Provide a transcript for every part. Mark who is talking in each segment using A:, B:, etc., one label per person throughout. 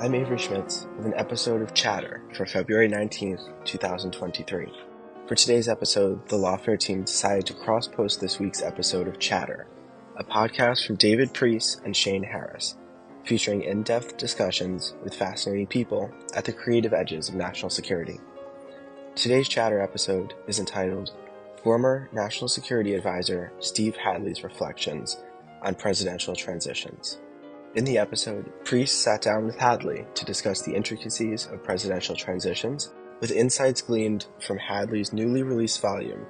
A: I'm Avery Schmitz with an episode of Chatter for February 19th, 2023. For today's episode, the Lawfare team decided to cross-post this week's episode of Chatter, a podcast from David Priess and Shane Harris, featuring in-depth discussions with fascinating people at the creative edges of national security. Today's Chatter episode is entitled Former National Security Advisor Steve Hadley's Reflections on Presidential Transitions. In the episode, Priess sat down with Hadley to discuss the intricacies of presidential transitions, with insights gleaned from Hadley's newly released volume,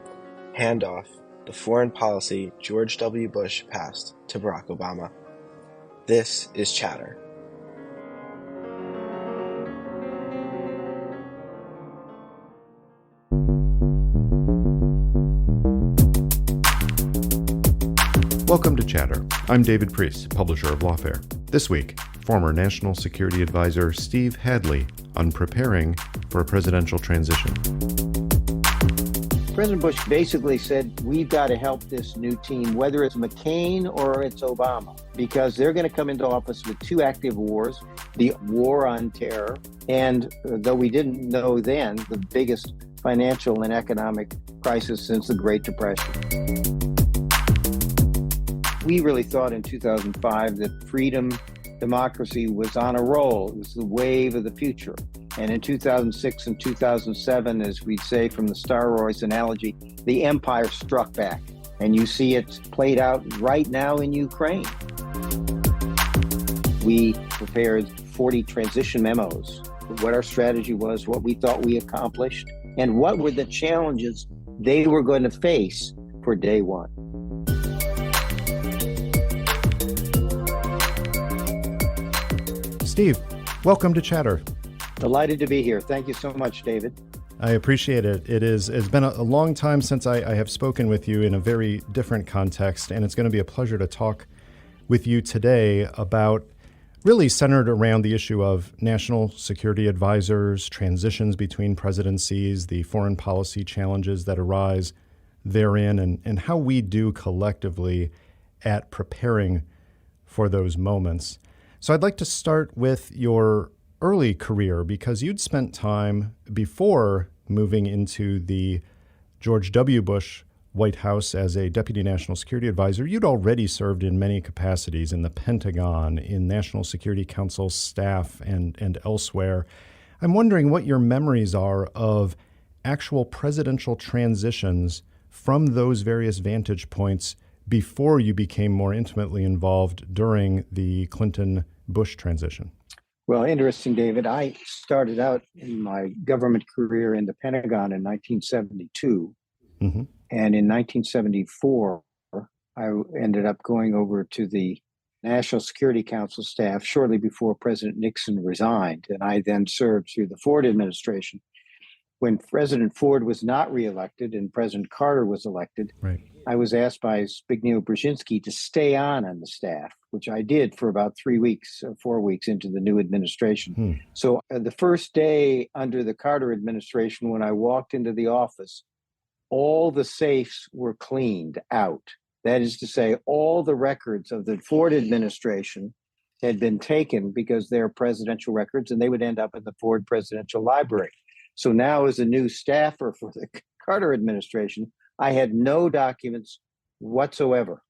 A: Handoff, the Foreign Policy George W. Bush Passed to Barack Obama. This is Chatter.
B: Welcome to Chatter. I'm David Priess, publisher of Lawfare. This week, former National Security Advisor Steve Hadley on preparing for a presidential transition.
C: President Bush basically said, we've got to help this new team, whether it's McCain or it's Obama, because they're going to come into office with two active wars, the war on terror, and though we didn't know then, the biggest financial and economic crisis since the Great Depression. We really thought in 2005 that freedom, democracy was on a roll. It was the wave of the future. And in 2006 and 2007, as we'd say from the Star Wars analogy, the empire struck back. And you see it played out right now in Ukraine. We prepared 40 transition memos, what our strategy was, what we thought we accomplished, and what were the challenges they were going to face for day one.
B: Steve, welcome to Chatter.
C: Delighted to be here. Thank you so much, David.
B: I appreciate it. It's been a long time since I have spoken with you in a very different context, and it's going to be a pleasure to talk with you today about really centered around the issue of national security advisors, transitions between presidencies, the foreign policy challenges that arise therein, and how we do collectively at preparing for those moments. So I'd like to start with your early career, because you'd spent time before moving into the George W. Bush White House as a Deputy National Security Advisor. You'd already served in many capacities in the Pentagon, in National Security Council staff, and elsewhere. I'm wondering what your memories are of actual presidential transitions from those various vantage points before you became more intimately involved during the Clinton-Bush transition.
C: Well, interesting, David. I started out in my government career in the Pentagon in 1972. Mm-hmm. And in 1974, I ended up going over to the National Security Council staff shortly before President Nixon resigned. And I then served through the Ford administration. When President Ford was not reelected and President Carter was elected, right, I was asked by Zbigniew Brzezinski to stay on the staff, which I did for about 3 weeks, 4 weeks into the new administration. So the first day under the Carter administration, when I walked into the office, all the safes were cleaned out. That is to say, all the records of the Ford administration had been taken because they're presidential records and they would end up in the Ford Presidential Library. So now, as a new staffer for the Carter administration, I had no documents whatsoever.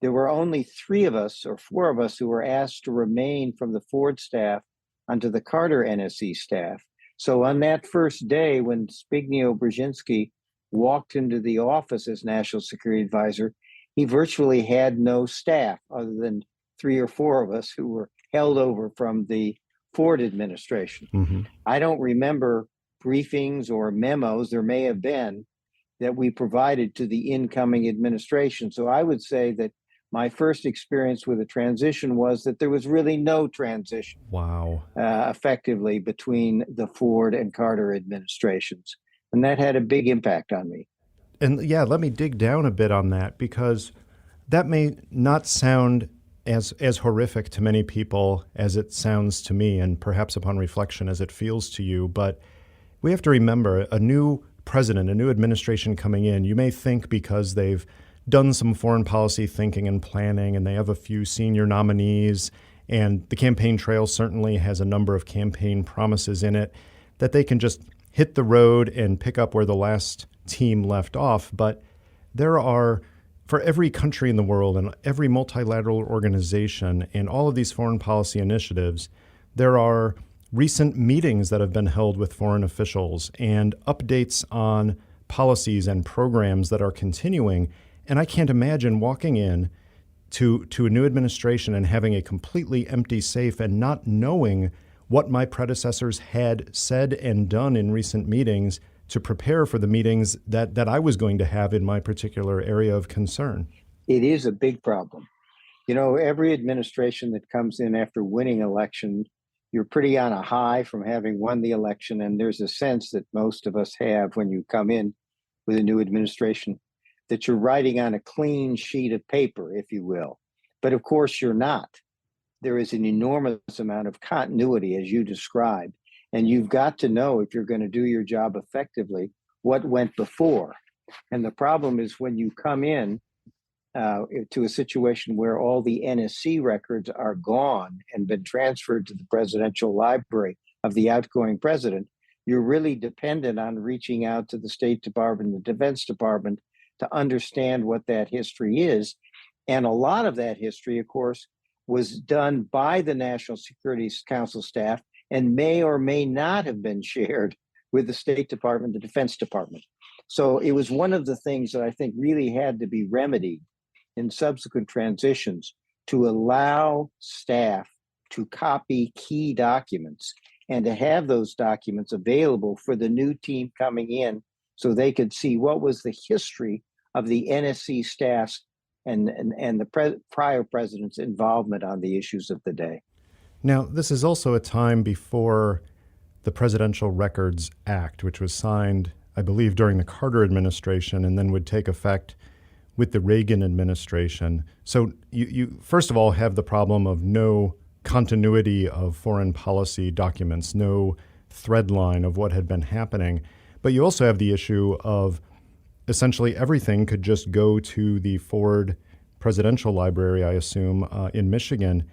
C: There were only 3 of us or 4 of us who were asked to remain from the Ford staff onto the Carter NSC staff. So on that first day, when Zbigniew Brzezinski walked into the office as National Security Advisor, he virtually had no staff other than 3 or 4 of us who were held over from the Ford administration. Mm-hmm. I don't remember briefings or memos, there may have been, that we provided to the incoming administration. So I would say that my first experience with a transition was that there was really no transition.
B: Wow.
C: Effectively between the Ford and Carter administrations. And that had a big impact on me.
B: And yeah, let me dig down a bit on that, because that may not sound as horrific to many people as it sounds to me, and perhaps upon reflection as it feels to you. But we have to remember, a new president, a new administration coming in, you may think because they've done some foreign policy thinking and planning and they have a few senior nominees And the campaign trail certainly has a number of campaign promises in it that they can just hit the road and pick up where the last team left off. But there are, for every country in the world and every multilateral organization and all of these foreign policy initiatives, there are recent meetings that have been held with foreign officials and updates on policies and programs that are continuing. And I can't imagine walking in to a new administration and having a completely empty safe and not knowing what my predecessors had said and done in recent meetings to prepare for the meetings that I was going to have in my particular area of concern.
C: It is a big problem. You know, every administration that comes in after winning election, you're pretty on a high from having won the election. And there's a sense that most of us have when you come in with a new administration that you're writing on a clean sheet of paper, if you will. But of course, you're not. There is an enormous amount of continuity, as you described. And you've got to know, if you're going to do your job effectively, what went before. And the problem is when you come in to a situation where all the NSC records are gone and been transferred to the presidential library of the outgoing president, you're really dependent on reaching out to the State Department, the Defense Department, to understand what that history is. And a lot of that history, of course, was done by the National Security Council staff and may or may not have been shared with the State Department, the Defense Department. So it was one of the things that I think really had to be remedied in subsequent transitions to allow staff to copy key documents and to have those documents available for the new team coming in so they could see what was the history of the NSC staff's and the prior president's involvement on the issues of the day.
B: Now, this is also a time before the Presidential Records Act, which was signed, I believe, during the Carter administration and then would take effect with the Reagan administration. So you first of all have the problem of no continuity of foreign policy documents, no thread line of what had been happening. But you also have the issue of essentially everything could just go to the Ford Presidential Library, I assume, in Michigan,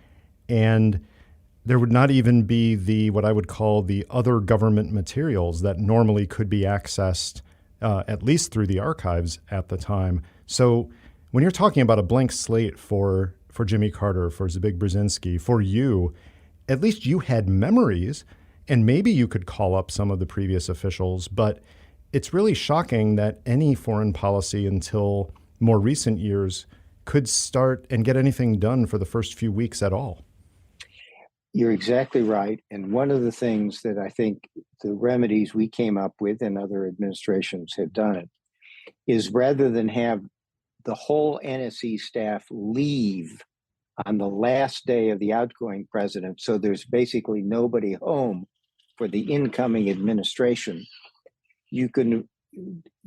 B: and there would not even be what I would call the other government materials that normally could be accessed, at least through the archives at the time. So when you're talking about a blank slate for Jimmy Carter, for Zbig Brzezinski, for you, at least you had memories, and maybe you could call up some of the previous officials, but it's really shocking that any foreign policy until more recent years could start and get anything done for the first few weeks at all.
C: You're exactly right. And one of the things that I think the remedies we came up with and other administrations have done it is rather than have the whole NSC staff leave on the last day of the outgoing president, so there's basically nobody home for the incoming administration, you can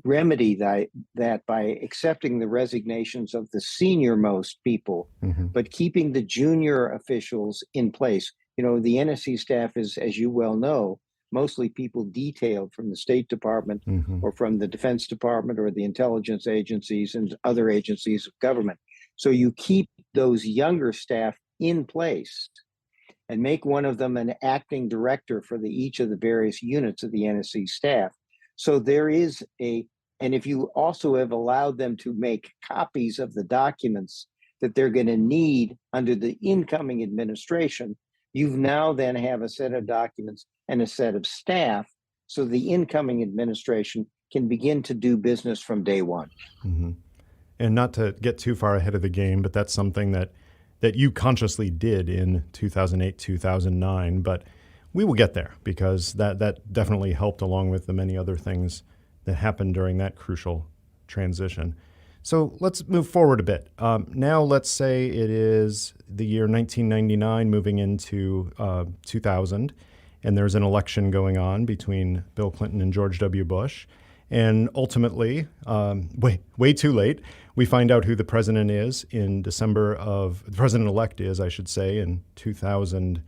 C: remedy that by accepting the resignations of the senior most people, but keeping the junior officials in place. You know, the NSC staff is, as you well know, mostly people detailed from the State Department or from the Defense Department or the intelligence agencies and other agencies of government. So you keep those younger staff in place and make one of them an acting director for each of the various units of the NSC staff. So there is and if you also have allowed them to make copies of the documents that they're going to need under the incoming administration, you've now then have a set of documents and a set of staff so the incoming administration can begin to do business from day one.
B: And not to get too far ahead of the game, but that's something that you consciously did in 2008, 2009, but we will get there because that definitely helped along with the many other things that happened during that crucial transition. So let's move forward a bit. Now let's say it is the year 1999 moving into 2000, and there's an election going on between Bill Clinton and George W. Bush. And ultimately, way too late, we find out who the president is in the president-elect is, I should say, in 2000,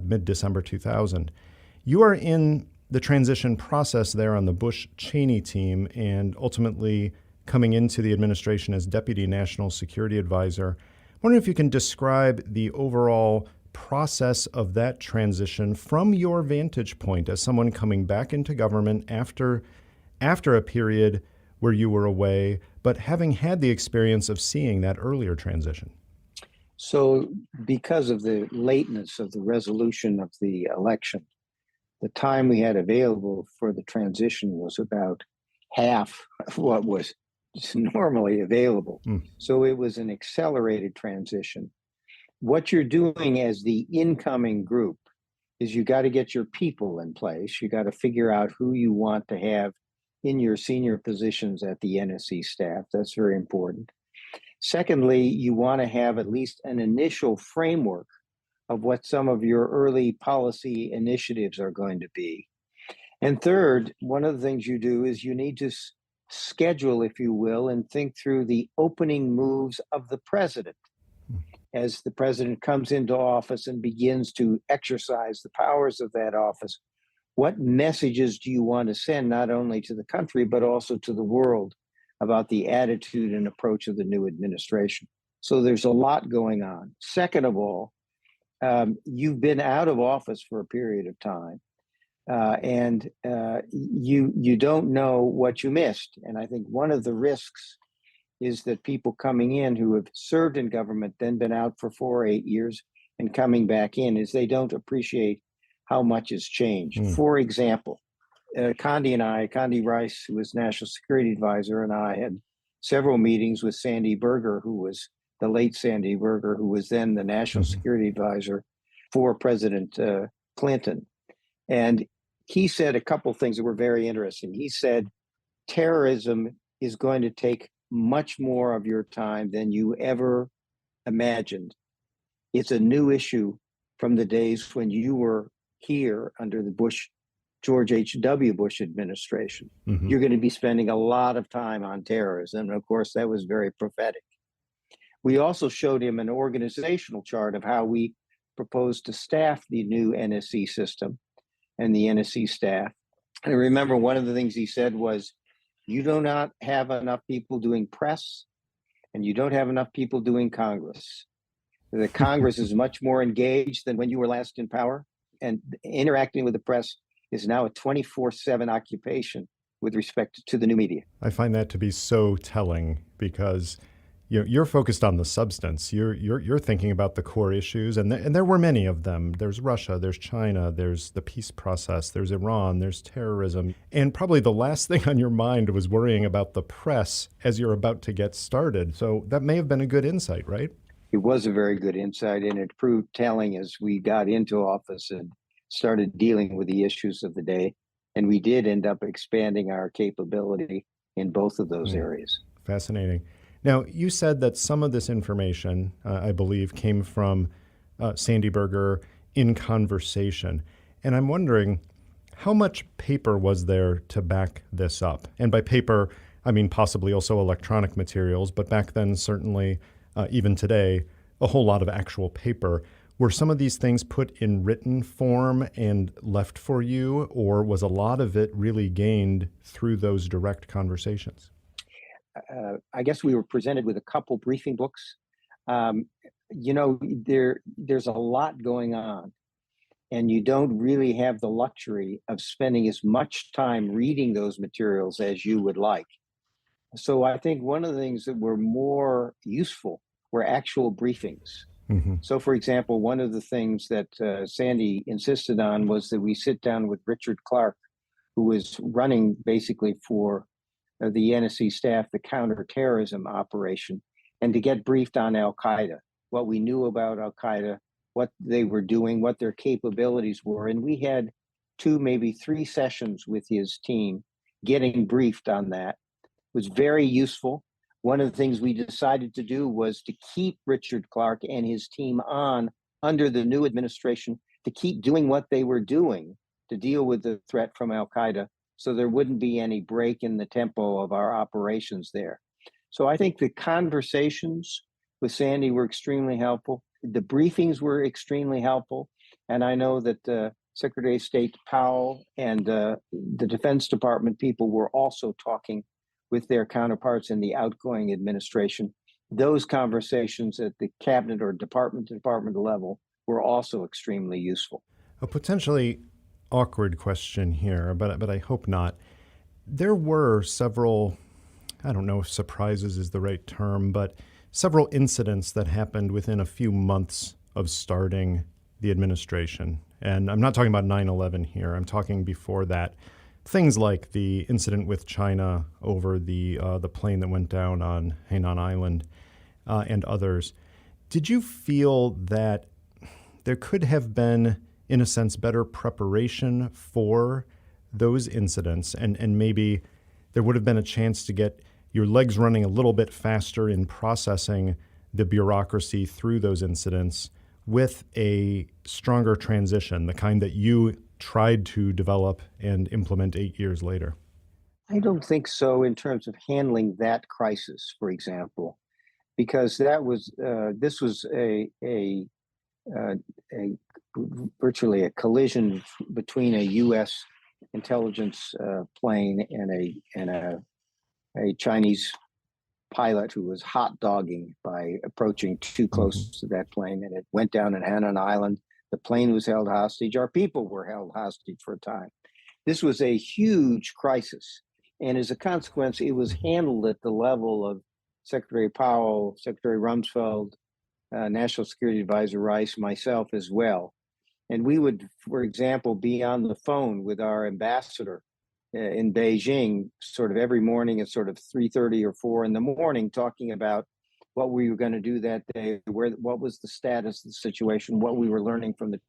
B: mid-December 2000. You are in the transition process there on the Bush-Cheney team and ultimately coming into the administration as Deputy National Security Advisor. I wonder if you can describe the overall process of that transition from your vantage point as someone coming back into government after a period where you were away, but having had the experience of seeing that earlier transition.
C: So because of the lateness of the resolution of the election, the time we had available for the transition was about half of what was normally available. So it was an accelerated transition. What you're doing as the incoming group is you got to get your people in place. You got to figure out who you want to have in your senior positions at the NSC staff. That's very important. Secondly, you want to have at least an initial framework of what some of your early policy initiatives are going to be. And third, one of the things you do is you need to schedule, if you will, and think through the opening moves of the president. As the president comes into office and begins to exercise the powers of that office, what messages do you want to send not only to the country, but also to the world about the attitude and approach of the new administration? So there's a lot going on. Second of all, you've been out of office for a period of time, and you don't know what you missed. And I think one of the risks is that people coming in who have served in government, then been out for 4 or 8 years, and coming back in, is they don't appreciate how much has changed. For example, Condi Rice, who was National Security Advisor, and I had several meetings with Sandy Berger, who was the late Sandy Berger, who was then the National Security Advisor for President Clinton. And he said a couple things that were very interesting. He said, terrorism is going to take much more of your time than you ever imagined. It's a new issue from the days when you were here under the George H.W. Bush administration. You're going to be spending a lot of time on terrorism. And of course, that was very prophetic. We also showed him an organizational chart of how we propose to staff the new NSC system and the NSC staff. And I remember one of the things he said was, you do not have enough people doing press, and you don't have enough people doing Congress. The Congress is much more engaged than when you were last in power, and interacting with the press is now a 24/7 occupation with respect to the new media.
B: I find that to be so telling because you're focused on the substance. You're thinking about the core issues, and there were many of them. There's Russia, there's China, there's the peace process, there's Iran, there's terrorism. And probably the last thing on your mind was worrying about the press as you're about to get started. So that may have been a good insight, right?
C: It was a very good insight, and it proved telling as we got into office and started dealing with the issues of the day. And we did end up expanding our capability in both of those areas.
B: Fascinating. Now, you said that some of this information, I believe, came from Sandy Berger in conversation. And I'm wondering, how much paper was there to back this up? And by paper, I mean possibly also electronic materials, but back then, certainly, even today, a whole lot of actual paper. Were some of these things put in written form and left for you, or was a lot of it really gained through those direct conversations?
C: I guess we were presented with a couple briefing books. There's a lot going on, and you don't really have the luxury of spending as much time reading those materials as you would like. So I think one of the things that were more useful were actual briefings. So, for example, one of the things that Sandy insisted on was that we sit down with Richard Clark, who was running basically for the NSC staff, the counterterrorism operation, and to get briefed on Al-Qaeda, what we knew about Al-Qaeda, what they were doing, what their capabilities were. And we had 2, maybe 3 sessions with his team getting briefed on that. It was very useful. One of the things we decided to do was to keep Richard Clark and his team on under the new administration, to keep doing what they were doing to deal with the threat from Al-Qaeda, so there wouldn't be any break in the tempo of our operations there. So I think the conversations with Sandy were extremely helpful. The briefings were extremely helpful. And I know that Secretary of State Powell and the Defense Department people were also talking with their counterparts in the outgoing administration those conversations at the cabinet or department to department level were also extremely useful.
B: A potentially awkward question here, but I hope not. There were several, I don't know if surprises is the right term, but several incidents that happened within a few months of starting the administration. And I'm not talking about 9/11 here. I'm talking before that. Things like the incident with China over the plane that went down on Hainan Island and others. Did you feel that there could have been, in a sense, better preparation for those incidents, and maybe there would have been a chance to get your legs running a little bit faster in processing the bureaucracy through those incidents with a stronger transition, the kind that you tried to develop and implement 8 years later?
C: I don't think so in terms of handling that crisis, for example, because that was this was a virtually a collision between a U.S. intelligence plane and a Chinese pilot who was hot dogging by approaching too close to that plane, and it went down in Hainan Island. The plane was held hostage. Our people were held hostage for a time. This was a huge crisis, and as a consequence, it was handled at the level of Secretary Powell, Secretary Rumsfeld, National Security Advisor Rice, myself as well. And we would, for example, be on the phone with our ambassador in Beijing sort of every morning at sort of 3:30 or 4 in the morning, talking about what we were going to do that day, what was the status of the situation, what we were learning from the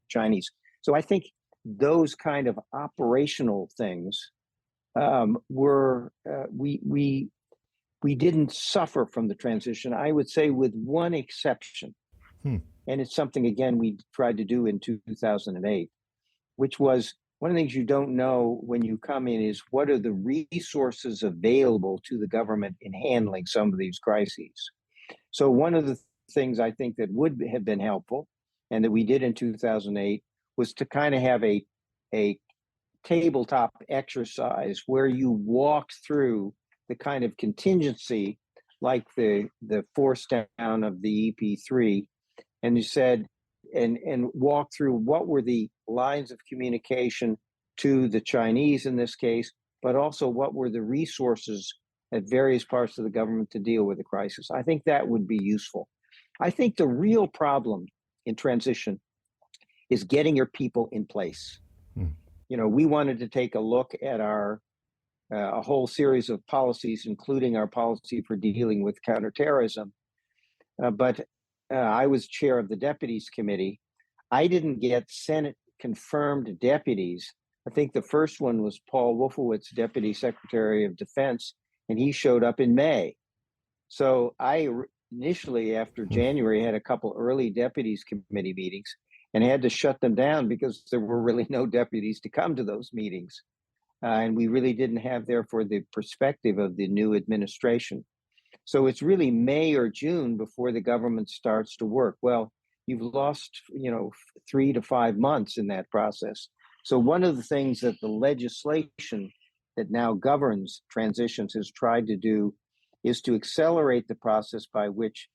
C: Chinese. So I think those kind of operational things were we didn't suffer from the transition, I would say, with one exception. And it's something, again, we tried to do in 2008, which was one of the things you don't know when you come in is what are the resources available to the government in handling some of these crises. So one of the things I think that would have been helpful and that we did in 2008 was to kind of have a tabletop exercise where you walk through the kind of contingency like the force down of the EP3, and you said and walk through what were the lines of communication to the Chinese in this case, but also what were the resources at various parts of the government to deal with the crisis. I think that would be useful. I think the real problem in transition is getting your people in place. You know, we wanted to take a look at our a whole series of policies, including our policy for dealing with counterterrorism. But I was chair of the Deputies Committee. I didn't get Senate confirmed deputies. I think the first one was Paul Wolfowitz, Deputy Secretary of Defense, and he showed up in May. So I initially, after January, had a couple early Deputies Committee meetings and had to shut them down because there were really no deputies to come to those meetings. And we really didn't have, therefore, the perspective of the new administration. So it's really May or June before the government starts to work. Well, you've lost, 3 to 5 months in that process. So one of the things that the legislation that now governs transitions has tried to do is to accelerate the process by which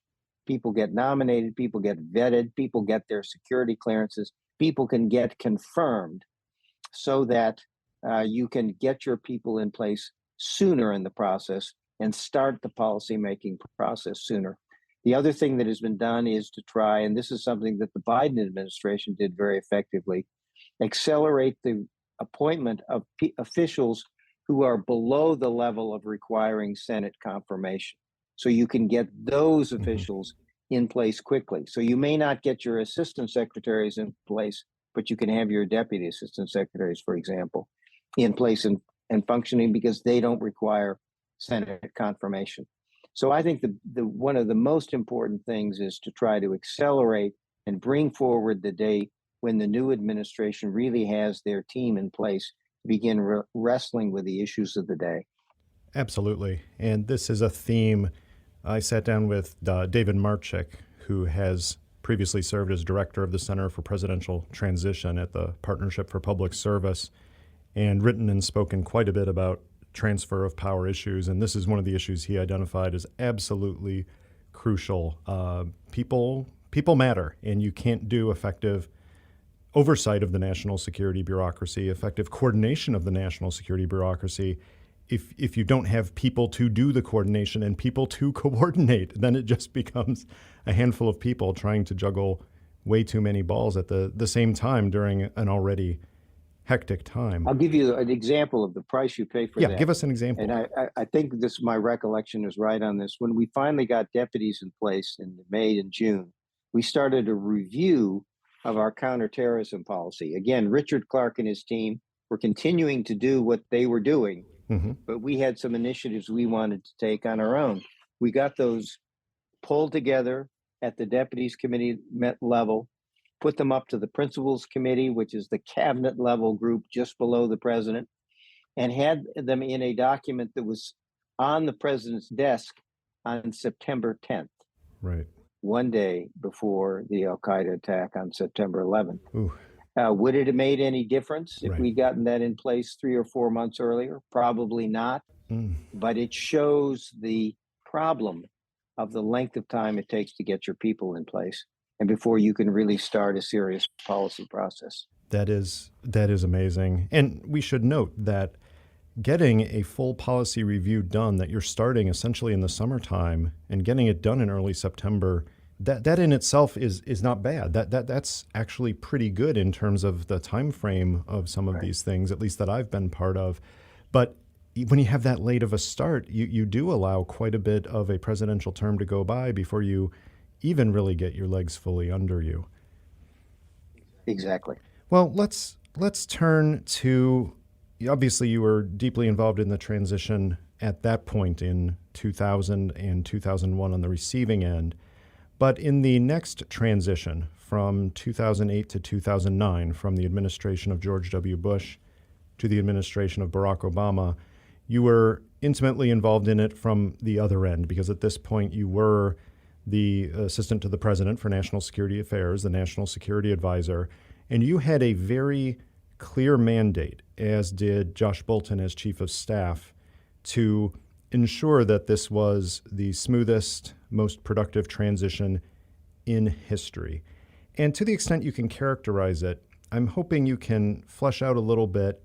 C: people get nominated, people get vetted, people get their security clearances, people can get confirmed so that you can get your people in place sooner in the process and start the policymaking process sooner. The other thing that has been done is to try, and this is something that the Biden administration did very effectively, accelerate the appointment of officials who are below the level of requiring Senate confirmation. So you can get those officials in place quickly. So you may not get your assistant secretaries in place, but you can have your deputy assistant secretaries, for example, in place and functioning because they don't require Senate confirmation. So I think the one of the most important things is to try to accelerate and bring forward the day when the new administration really has their team in place to begin wrestling with the issues of the day.
B: Absolutely. And this is a theme. I sat down with David Marchik, who has previously served as director of the Center for Presidential Transition at the Partnership for Public Service, and written and spoken quite a bit about transfer of power issues. And this is one of the issues he identified as absolutely crucial. People matter, and you can't do effective oversight of the national security bureaucracy, effective coordination of the national security bureaucracy, if you don't have people to do the coordination and people to coordinate. Then it just becomes a handful of people trying to juggle way too many balls at the same time during an already hectic time.
C: I'll give you an example of the price you pay for that.
B: Yeah, give us an example.
C: And I think my recollection is right on this. When we finally got deputies in place in May and June, we started a review of our counterterrorism policy. Again, Richard Clarke and his team were continuing to do what they were doing, but we had some initiatives we wanted to take on our own. We got those pulled together at the deputies committee level, put them up to the principals committee, which is the cabinet level group just below the president, and had them in a document that was on the president's desk on September 10th.
B: Right.
C: One day before the Al-Qaeda attack on September 11th.
B: Ooh.
C: Would it have made any difference if
B: Right.
C: we'd gotten that in place 3 or 4 months earlier? Probably not. But it shows the problem of the length of time it takes to get your people in place and before you can really start a serious policy process.
B: That is amazing. And we should note that getting a full policy review done that you're starting essentially in the summertime and getting it done in early September, that in itself is not bad. That's actually pretty good in terms of the time frame of some of these things, at least that I've been part of. But when you have that late of a start, you do allow quite a bit of a presidential term to go by before you even really get your legs fully under you.
C: Exactly.
B: Well, let's turn to, obviously you were deeply involved in the transition at that point in 2000 and 2001 on the receiving end. But in the next transition from 2008 to 2009, from the administration of George W. Bush to the administration of Barack Obama, you were intimately involved in it from the other end, because at this point you were the assistant to the president for national security affairs, the national security advisor, and you had a very clear mandate, as did Josh Bolten as chief of staff, to ensure that this was the smoothest, most productive transition in history. And to the extent you can characterize it, I'm hoping you can flesh out a little bit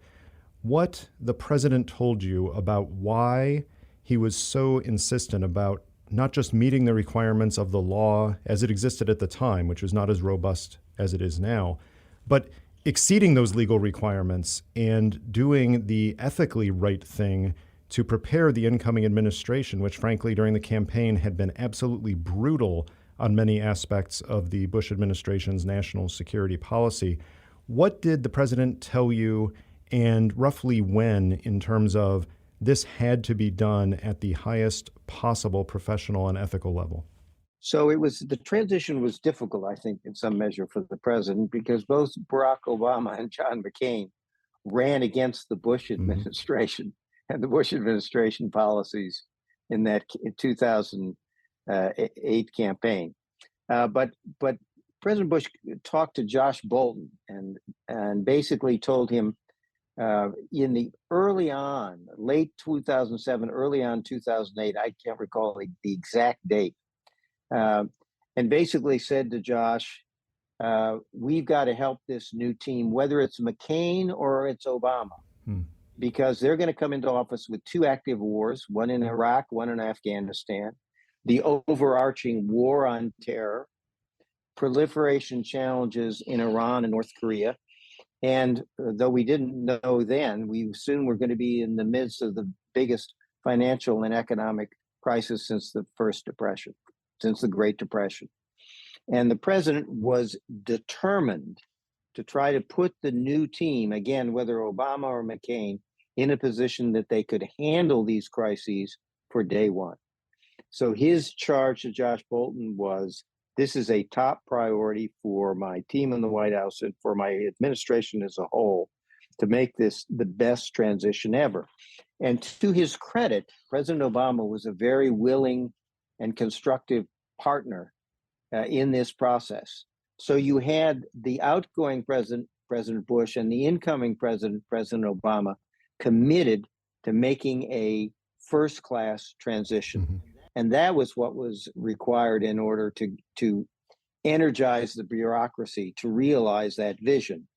B: what the president told you about why he was so insistent about not just meeting the requirements of the law as it existed at the time, which was not as robust as it is now, but exceeding those legal requirements and doing the ethically right thing to prepare the incoming administration, which frankly during the campaign had been absolutely brutal on many aspects of the Bush administration's national security policy. What did the president tell you, and roughly when, in terms of this had to be done at the highest possible professional and ethical level?
C: So the transition was difficult, I think, in some measure for the president, because both Barack Obama and John McCain ran against the Bush administration and the Bush administration policies in that 2008 campaign. But President Bush talked to Josh Bolten and basically told him in the late 2007, early on 2008, I can't recall the exact date, and basically said to Josh, we've got to help this new team, whether it's McCain or it's Obama, because they're going to come into office with 2 active wars, one in Iraq, one in Afghanistan, the overarching war on terror, proliferation challenges in Iran and North Korea. And though we didn't know then, we soon were going to be in the midst of the biggest financial and economic crisis since the Great Depression. And the president was determined to try to put the new team, again, whether Obama or McCain, in a position that they could handle these crises for day one. So his charge to Josh Bolten was, this is a top priority for my team in the White House and for my administration as a whole, to make this the best transition ever. And to his credit, President Obama was a very willing and constructive partner in this process. So you had the outgoing president, President Bush, and the incoming president, President Obama, committed to making a first-class transition. And that was what was required in order to energize the bureaucracy to realize that vision.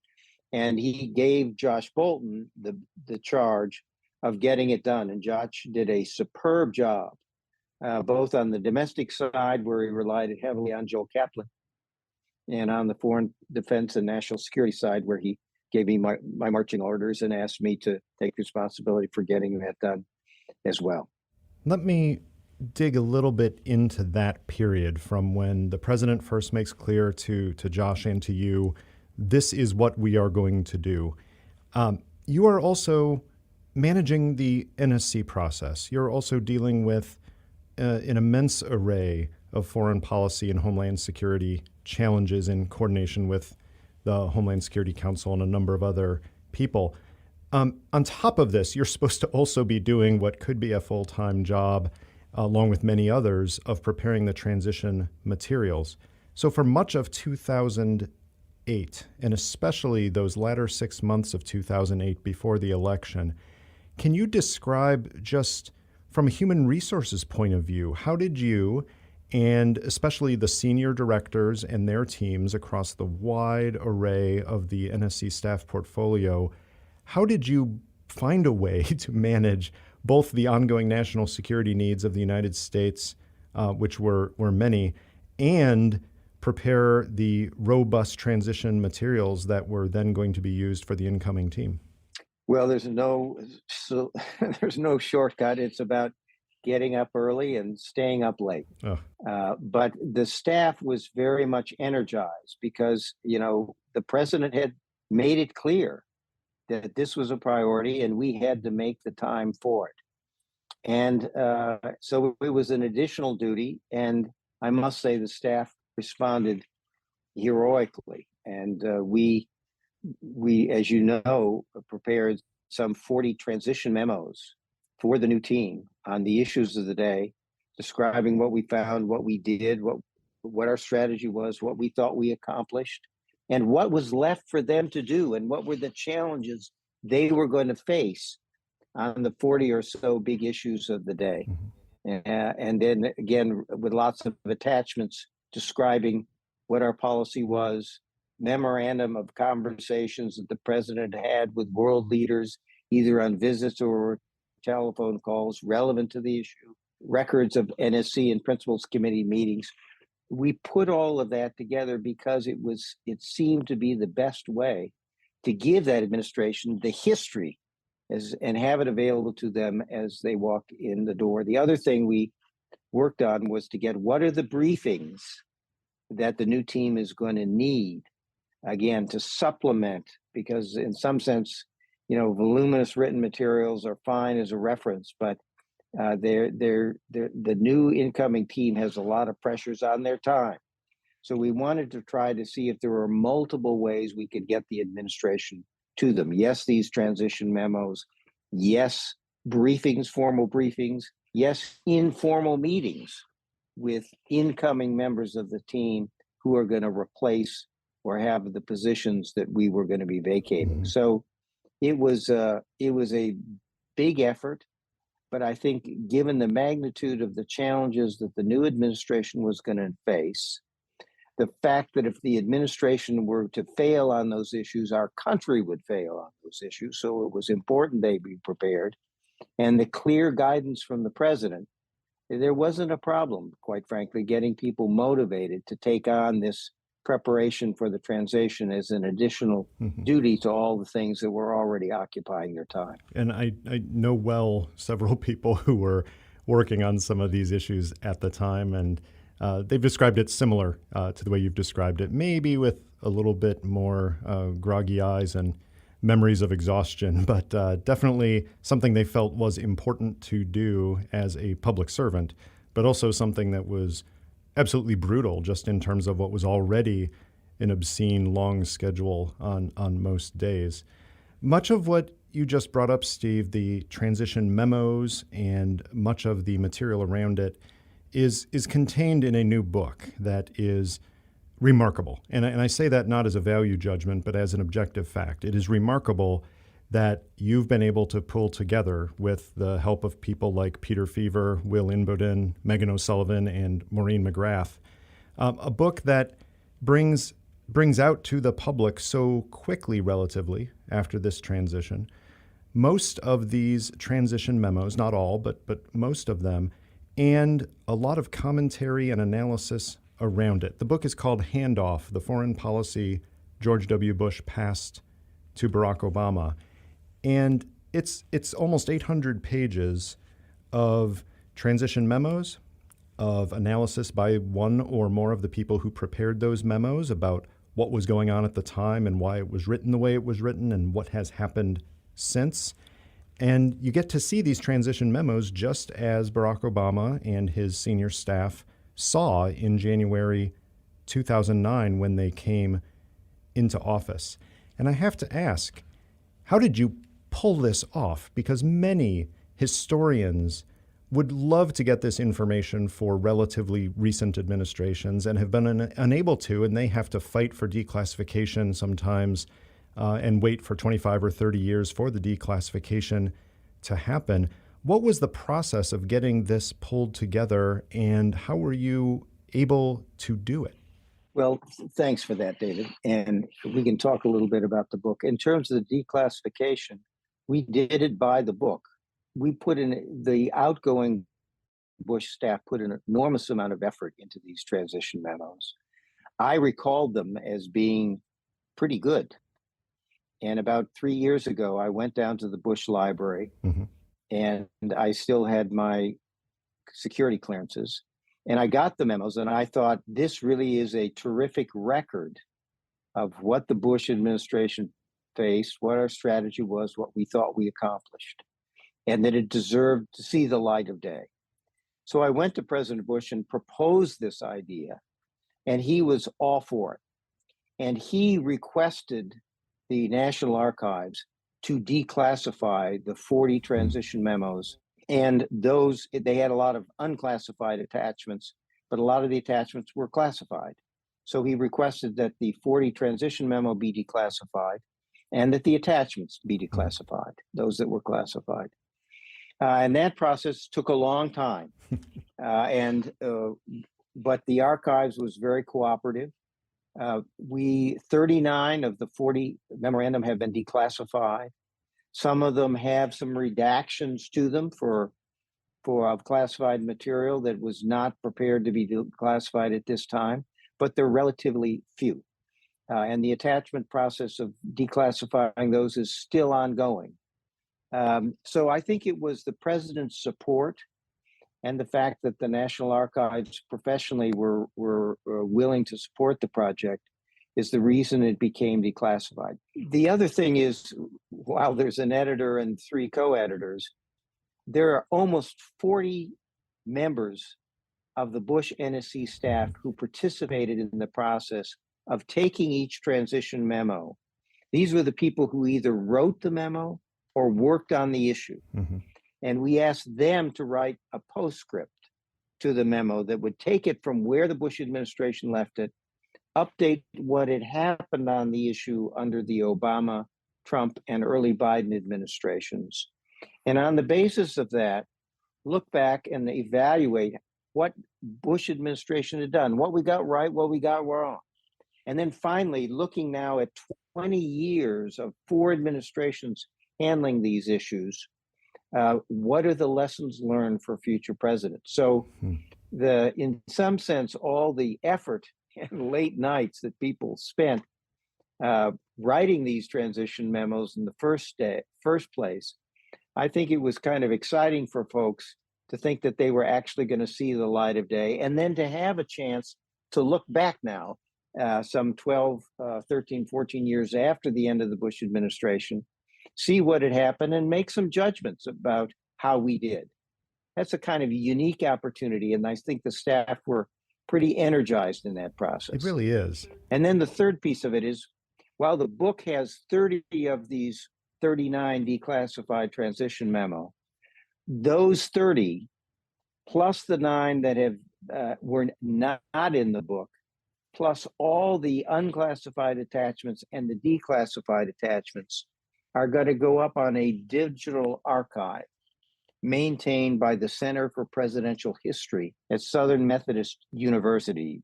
C: And he gave Josh Bolten the charge of getting it done. And Josh did a superb job, both on the domestic side, where he relied heavily on Joel Kaplan, and on the foreign defense and national security side, where he gave me my marching orders and asked me to take responsibility for getting that done as well.
B: Let me dig a little bit into that period from when the president first makes clear to Josh and to you, this is what we are going to do. You are also managing the NSC process. You're also dealing with an immense array of foreign policy and homeland security challenges in coordination with the Homeland Security Council and a number of other people. On top of this, you're supposed to also be doing what could be a full-time job, along with many others, of preparing the transition materials. So for much of 2008, and especially those latter 6 months of 2008 before the election, can you describe, just from a human resources point of view, how did you, and especially the senior directors and their teams across the wide array of the NSC staff portfolio, how did you find a way to manage both the ongoing national security needs of the United States, which were many, and prepare the robust transition materials that were then going to be used for the incoming team?
C: Well, there's no shortcut. It's about getting up early and staying up late. But the staff was very much energized because, the president had made it clear that this was a priority and we had to make the time for it. And so it was an additional duty. And I must say the staff responded heroically. And we, as you know, prepared some 40 transition memos for the new team on the issues of the day, describing what we found, what we did, what our strategy was, what we thought we accomplished, and what was left for them to do, and what were the challenges they were going to face on the 40 or so big issues of the day. And then again, with lots of attachments describing what our policy was, memorandum of conversations that the president had with world leaders, either on visits or telephone calls relevant to the issue, records of NSC and Principals Committee meetings. We put all of that together because it seemed to be the best way to give that administration the history and have it available to them as they walk in the door. The other thing we worked on was to get what are the briefings that the new team is going to need, again, to supplement, because in some sense, voluminous written materials are fine as a reference, but the new incoming team has a lot of pressures on their time. So we wanted to try to see if there were multiple ways we could get the administration to them. Yes, these transition memos. Yes, briefings, formal briefings. Yes, informal meetings with incoming members of the team who are going to replace or have the positions that we were going to be vacating. Mm-hmm. So it was a big effort, but I think given the magnitude of the challenges that the new administration was going to face, the fact that if the administration were to fail on those issues, our country would fail on those issues. So it was important they be prepared. And the clear guidance from the president, there wasn't a problem, quite frankly, getting people motivated to take on this preparation for the transition as an additional duty to all the things that were already occupying their time.
B: And I know well several people who were working on some of these issues at the time, and they've described it similar to the way you've described it, maybe with a little bit more groggy eyes and memories of exhaustion, but definitely something they felt was important to do as a public servant, but also something that was absolutely brutal just in terms of what was already an obscene long schedule on most days. Much of what you just brought up, Steve, the transition memos and much of the material around it is contained in a new book that is remarkable. And I say that not as a value judgment, but as an objective fact. It is remarkable that you've been able to pull together with the help of people like Peter Feaver, Will Inboden, Meghan O'Sullivan, and Maureen McGrath. A book that brings out to the public so quickly, relatively, after this transition, most of these transition memos, not all, but most of them, and a lot of commentary and analysis around it. The book is called Handoff, The Foreign Policy George W. Bush Passed to Barack Obama. And it's almost 800 pages of transition memos, of analysis by one or more of the people who prepared those memos about what was going on at the time and why it was written the way it was written and what has happened since. And you get to see these transition memos just as Barack Obama and his senior staff saw in January 2009 when they came into office. And I have to ask, how did you pull this off? Because many historians would love to get this information for relatively recent administrations and have been unable to, and they have to fight for declassification sometimes and wait for 25 or 30 years for the declassification to happen. What was the process of getting this pulled together, and how were you able to do it?
C: Well, thanks for that, David. And we can talk a little bit about the book. In terms of the declassification, we did it by the book. We put in, the outgoing Bush staff put an enormous amount of effort into these transition memos. I recalled them as being pretty good. And about 3 years ago, I went down to the Bush Library, and I still had my security clearances. And I got the memos, and I thought, this really is a terrific record of what the Bush administration faced, what our strategy was, what we thought we accomplished, and that it deserved to see the light of day. So I went to President Bush and proposed this idea, and he was all for it. And he requested the National Archives to declassify the 40 transition memos. And those, they had a lot of unclassified attachments, but a lot of the attachments were classified. So he requested that the 40 transition memo be declassified and that the attachments be declassified, those that were classified. And that process took a long time. But the archives was very cooperative. 39 of the 40 memorandum have been declassified. Some of them have some redactions to them for classified material that was not prepared to be declassified at this time, but they're relatively few. And the attachment process of declassifying those is still ongoing. So I think it was the president's support and the fact that the National Archives professionally were willing to support the project is the reason it became declassified. The other thing is, while there's an editor and 3 co-editors, there are almost 40 members of the Bush NSC staff who participated in the process of taking each transition memo. These were the people who either wrote the memo or worked on the issue. And we asked them to write a postscript to the memo that would take it from where the Bush administration left it, update what had happened on the issue under the Obama, Trump, and early Biden administrations. And on the basis of that, look back and evaluate what Bush administration had done, what we got right, what we got wrong. And then finally, looking now at 20 years of 4 administrations handling these issues, what are the lessons learned for future presidents? So in some sense, all the effort and late nights that people spent writing these transition memos in the first place, I think it was kind of exciting for folks to think that they were actually going to see the light of day, and then to have a chance to look back now, some 12, 13, 14 years after the end of the Bush administration, see what had happened and make some judgments about how we did. That's a kind of unique opportunity, and I think the staff were pretty energized in that process.
B: It really is.
C: And then the third piece of it is, while the book has 30 of these 39 declassified transition memo, those 30 plus the 9 that were not in the book, plus all the unclassified attachments and the declassified attachments, are going to go up on a digital archive maintained by the Center for Presidential History at Southern Methodist University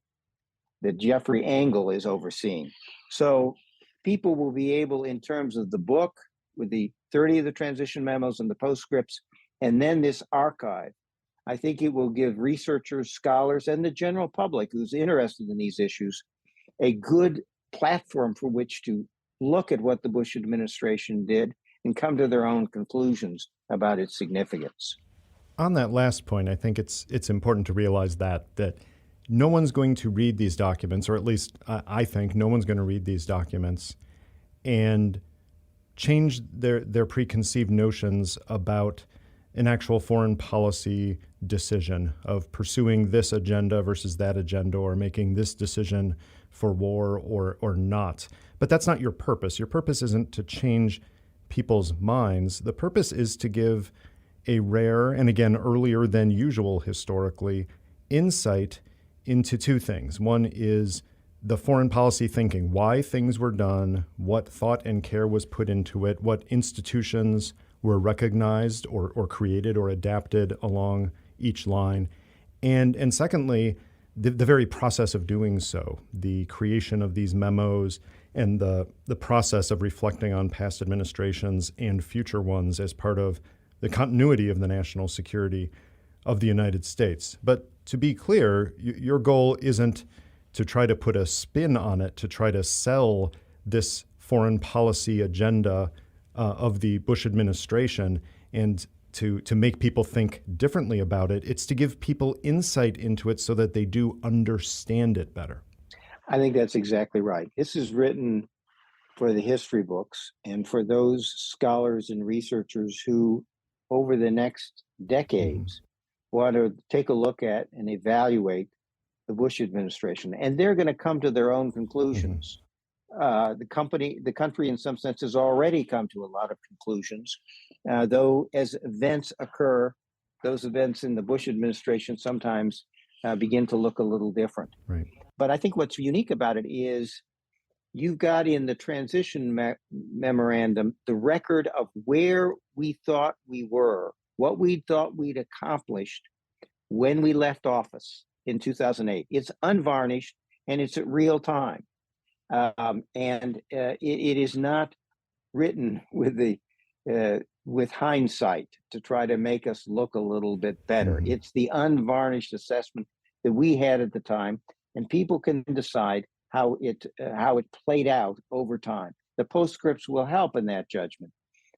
C: that Jeffrey Engel is overseeing. So people will be able, in terms of the book, with the 30 of the transition memos and the postscripts, and then this archive, I think it will give researchers, scholars, and the general public who's interested in these issues a good platform for which to look at what the Bush administration did and come to their own conclusions about its significance.
B: On that last point, I think it's important to realize that no one's going to read these documents, or at least I think no one's going to read these documents and change their preconceived notions about an actual foreign policy decision of pursuing this agenda versus that agenda, or making this decision for war or not. But that's not your purpose. Your purpose isn't to change people's minds. The purpose is to give a rare, and again, earlier than usual historically, insight into two things. One is the foreign policy thinking, why things were done, what thought and care was put into it, what institutions were recognized or created or adapted along each line. And secondly, the very process of doing so, the creation of these memos and the process of reflecting on past administrations and future ones as part of the continuity of the national security of the United States. But to be clear, your goal isn't to try to put a spin on it, to try to sell this foreign policy agenda of the Bush administration and to make people think differently about it. It's to give people insight into it so that they do understand it better.
C: I think that's exactly right. This is written for the history books and for those scholars and researchers who, over the next decades, want to take a look at and evaluate the Bush administration. And they're going to come to their own conclusions. The country, in some sense, has already come to a lot of conclusions, though as events occur, those events in the Bush administration sometimes begin to look a little different.
B: Right.
C: But I think what's unique about it is you've got in the transition memorandum the record of where we thought we were, what we thought we'd accomplished when we left office in 2008. It's unvarnished and it's at real time. It is not written with hindsight to try to make us look a little bit better. It's the unvarnished assessment that we had at the time, and people can decide how it played out over time. The postscripts will help in that judgment.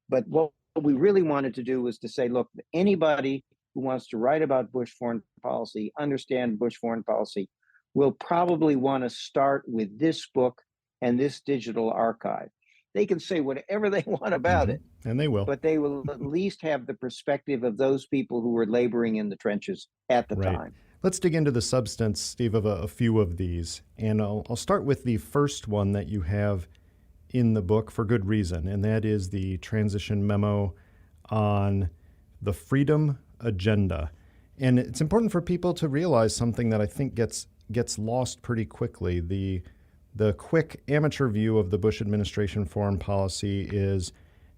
C: But what we really wanted to do was to say, look, anybody who wants to write about Bush foreign policy, understand Bush foreign policy, will probably want to start with this book and this digital archive. They can say whatever they want about it.
B: And they will.
C: But they will at least have the perspective of those people who were laboring in the trenches at the time.
B: Let's dig into the substance, Steve, of a few of these. And I'll start with the first one that you have in the book for good reason, and that is the transition memo on the freedom agenda. And it's important for people to realize something that I think gets lost pretty quickly. The quick amateur view of the Bush administration foreign policy is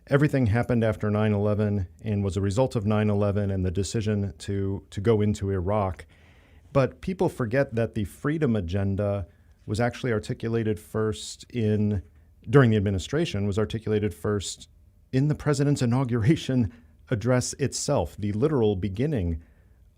B: everything happened after 9/11 and was a result of 9/11 and the decision to go into Iraq. But people forget that the freedom agenda was actually articulated first during the administration, was articulated first in the president's inauguration address itself, the literal beginning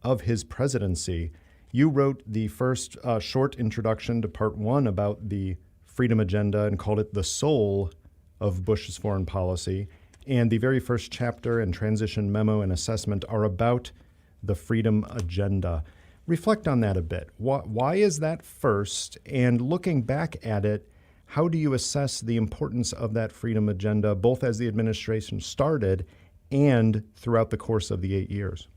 B: of his presidency. You wrote the first short introduction to part one about the freedom agenda and called it the soul of Bush's foreign policy. And the very first chapter and transition memo and assessment are about the freedom agenda. Reflect on that a bit. Why is that first? And looking back at it, how do you assess the importance of that freedom agenda, both as the administration started and throughout the course of the 8 years?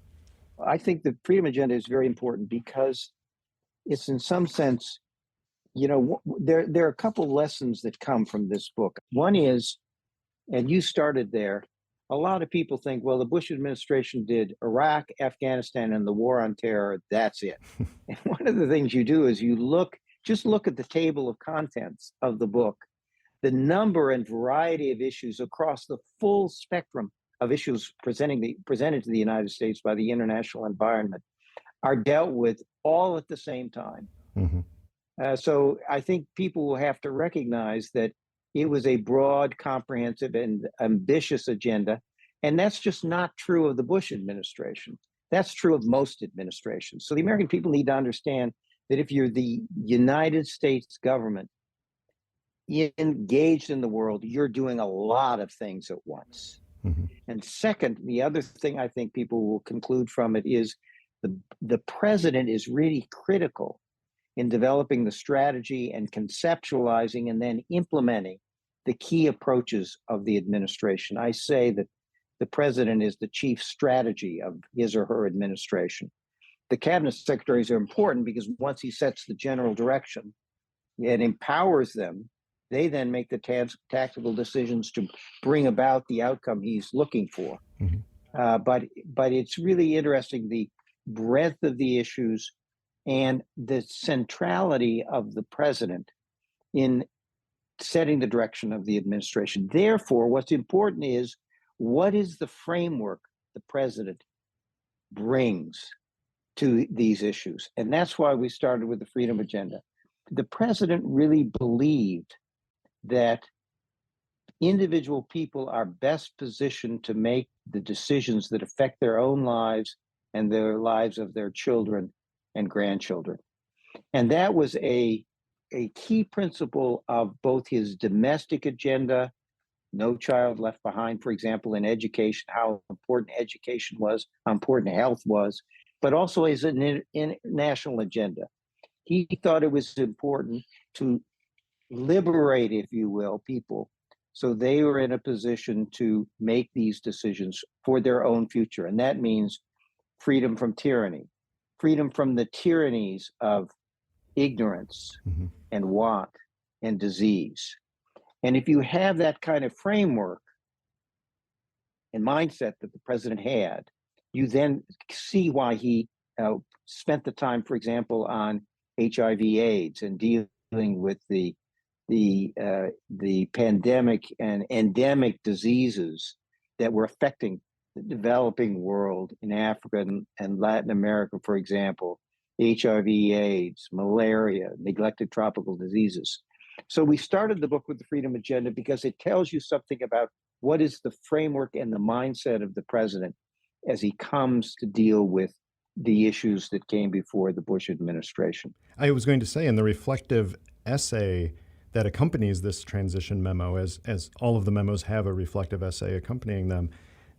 C: I think the freedom agenda is very important because it's, in some sense, there are a couple lessons that come from this book. One is, and you started there, a lot of people think, well, the Bush administration did Iraq, Afghanistan, and the war on terror. That's it. And one of the things you do is you look at the table of contents of the book the number and variety of issues across the full spectrum of issues presented to the United States by the international environment are dealt with all at the same time.
B: Mm-hmm.
C: So I think people will have to recognize that it was a broad, comprehensive, and ambitious agenda. And that's just not true of the Bush administration. That's true of most administrations. So the American people need to understand that if you're the United States government engaged in the world, you're doing a lot of things at once. Mm-hmm. And second, the other thing I think people will conclude from it is the president is really critical in developing the strategy and conceptualizing and then implementing the key approaches of the administration. I say that the president is the chief strategy of his or her administration. The cabinet secretaries are important because once he sets the general direction and empowers them, they then make the tactical decisions to bring about the outcome he's looking for. Mm-hmm. But it's really interesting, the breadth of the issues and the centrality of the president in setting the direction of the administration. Therefore, what's important is, what is the framework the president brings to these issues? And that's why we started with the Freedom Agenda. The president really believed that individual people are best positioned to make the decisions that affect their own lives and the lives of their children and grandchildren. And that was a key principle of both his domestic agenda, No Child Left Behind, for example, in education, how important education was, how important health was, but also as an international agenda. He thought it was important to liberate, if you will, people so they were in a position to make these decisions for their own future. And that means freedom from tyranny, freedom from the tyrannies of ignorance mm-hmm. and want and disease. And if you have that kind of framework and mindset that the president had, you then see why he spent the time, for example, on HIV/AIDS and dealing with the pandemic and endemic diseases that were affecting the developing world in Africa and Latin America, for example, HIV/AIDS, malaria, neglected tropical diseases. So we started the book with the Freedom Agenda because it tells you something about what is the framework and the mindset of the president as he comes to deal with the issues that came before the Bush administration.
B: I was going to say, in the reflective essay that accompanies this transition memo, as all of the memos have a reflective essay accompanying them,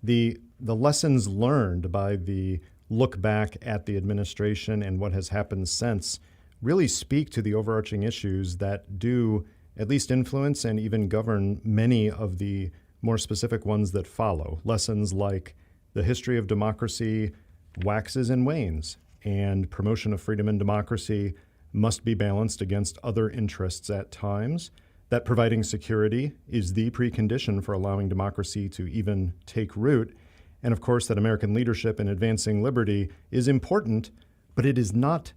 B: the lessons learned by the look back at the administration and what has happened since really speak to the overarching issues that do at least influence and even govern many of the more specific ones that follow. Lessons like the history of democracy waxes and wanes, and promotion of freedom and democracy must be balanced against other interests at times, that providing security is the precondition for allowing democracy to even take root, and of course that American leadership in advancing liberty is important, but it is not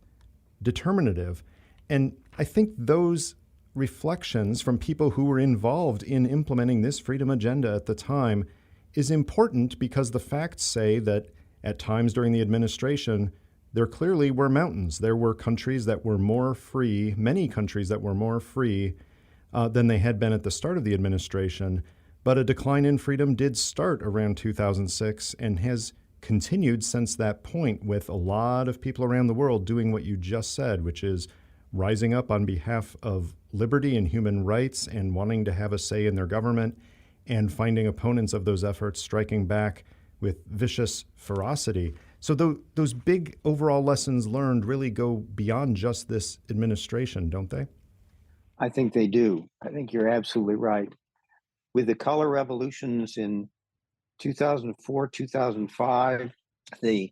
B: determinative. And I think those reflections from people who were involved in implementing this freedom agenda at the time is important, because the facts say that at times during the administration, there clearly were mountains. There were countries that were more free, many countries that were more free than they had been at the start of the administration. But a decline in freedom did start around 2006 and has continued since that point, with a lot of people around the world doing what you just said, which is rising up on behalf of liberty and human rights and wanting to have a say in their government, and finding opponents of those efforts striking back with vicious ferocity. So those big overall lessons learned really go beyond just this administration, don't they?
C: I think they do. I think you're absolutely right. With the color revolutions in 2004, 2005, the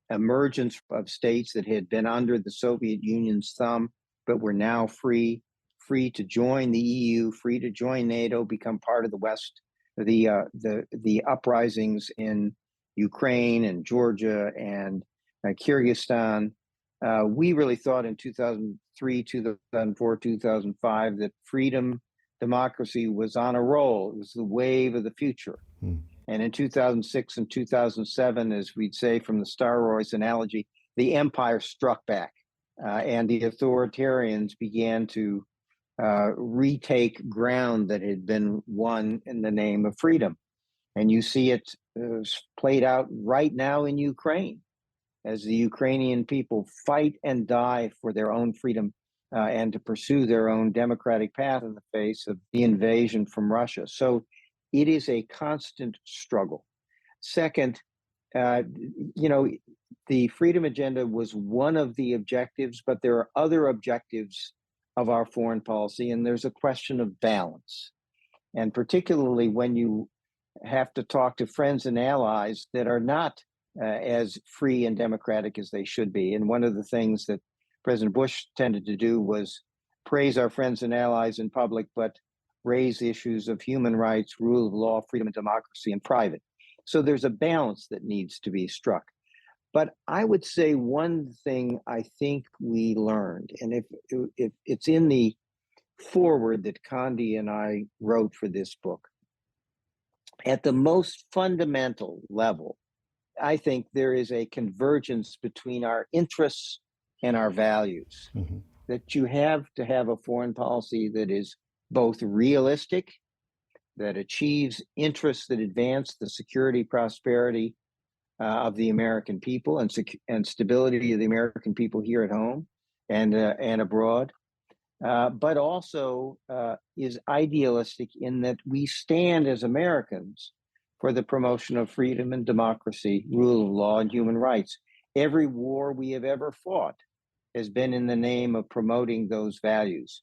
C: emergence of states that had been under the Soviet Union's thumb, but were now free to join the EU, free to join NATO, become part of the West, the uprisings in Ukraine and Georgia and Kyrgyzstan. We really thought in 2003, 2004, 2005 that freedom democracy was on a roll. It was the wave of the future. And in 2006 and 2007, as we'd say from the Star Wars analogy, the empire struck back, and the authoritarians began to retake ground that had been won in the name of freedom. And you see it played out right now in Ukraine, as the Ukrainian people fight and die for their own freedom and to pursue their own democratic path in the face of the invasion from Russia. So it is a constant struggle. Second, the freedom agenda was one of the objectives, but there are other objectives of our foreign policy, and there's a question of balance. And particularly when you have to talk to friends and allies that are not as free and democratic as they should be. And one of the things that President Bush tended to do was praise our friends and allies in public, but raise issues of human rights, rule of law, freedom, and democracy in private. So there's a balance that needs to be struck. But I would say one thing I think we learned, and if it's in the foreword that Condi and I wrote for this book, at the most fundamental level, I think there is a convergence between our interests and our values. That you have to have a foreign policy that is both realistic, that achieves interests that advance the security, prosperity of the American people and stability of the American people here at home and abroad, but also is idealistic in that we stand as Americans for the promotion of freedom and democracy, rule of law, and human rights. Every war we have ever fought has been in the name of promoting those values.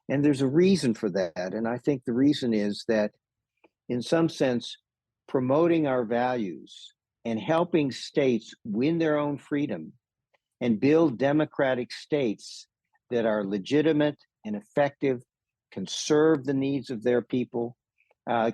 C: And there's a reason for that. And I think the reason is that, in some sense, promoting our values and helping states win their own freedom and build democratic states that are legitimate and effective, can serve the needs of their people,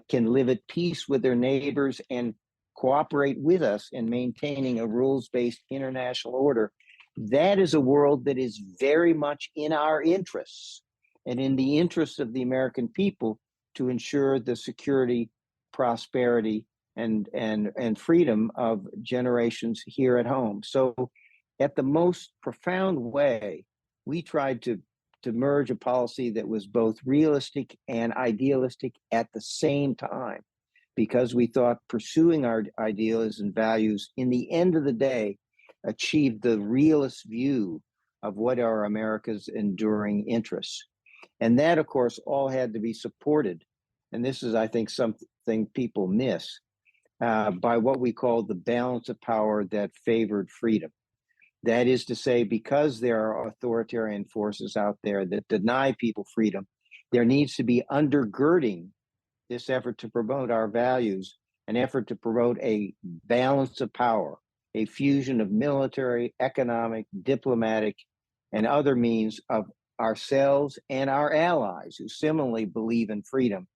C: can live at peace with their neighbors, and cooperate with us in maintaining a rules-based international order. That is a world that is very much in our interests and in the interests of the American people to ensure the security, prosperity, and freedom of generations here at home. So at the most profound way, we tried to merge a policy that was both realistic and idealistic at the same time, because we thought pursuing our ideals and values, in the end of the day, achieved the realist view of what are America's enduring interests. And that, of course, all had to be supported. And this is, I think, something people miss, by what we call the balance of power that favored freedom. That is to say, because there are authoritarian forces out there that deny people freedom, there needs to be undergirding this effort to promote our values, an effort to promote a balance of power, a fusion of military, economic, diplomatic, and other means of ourselves and our allies who similarly believe in freedom,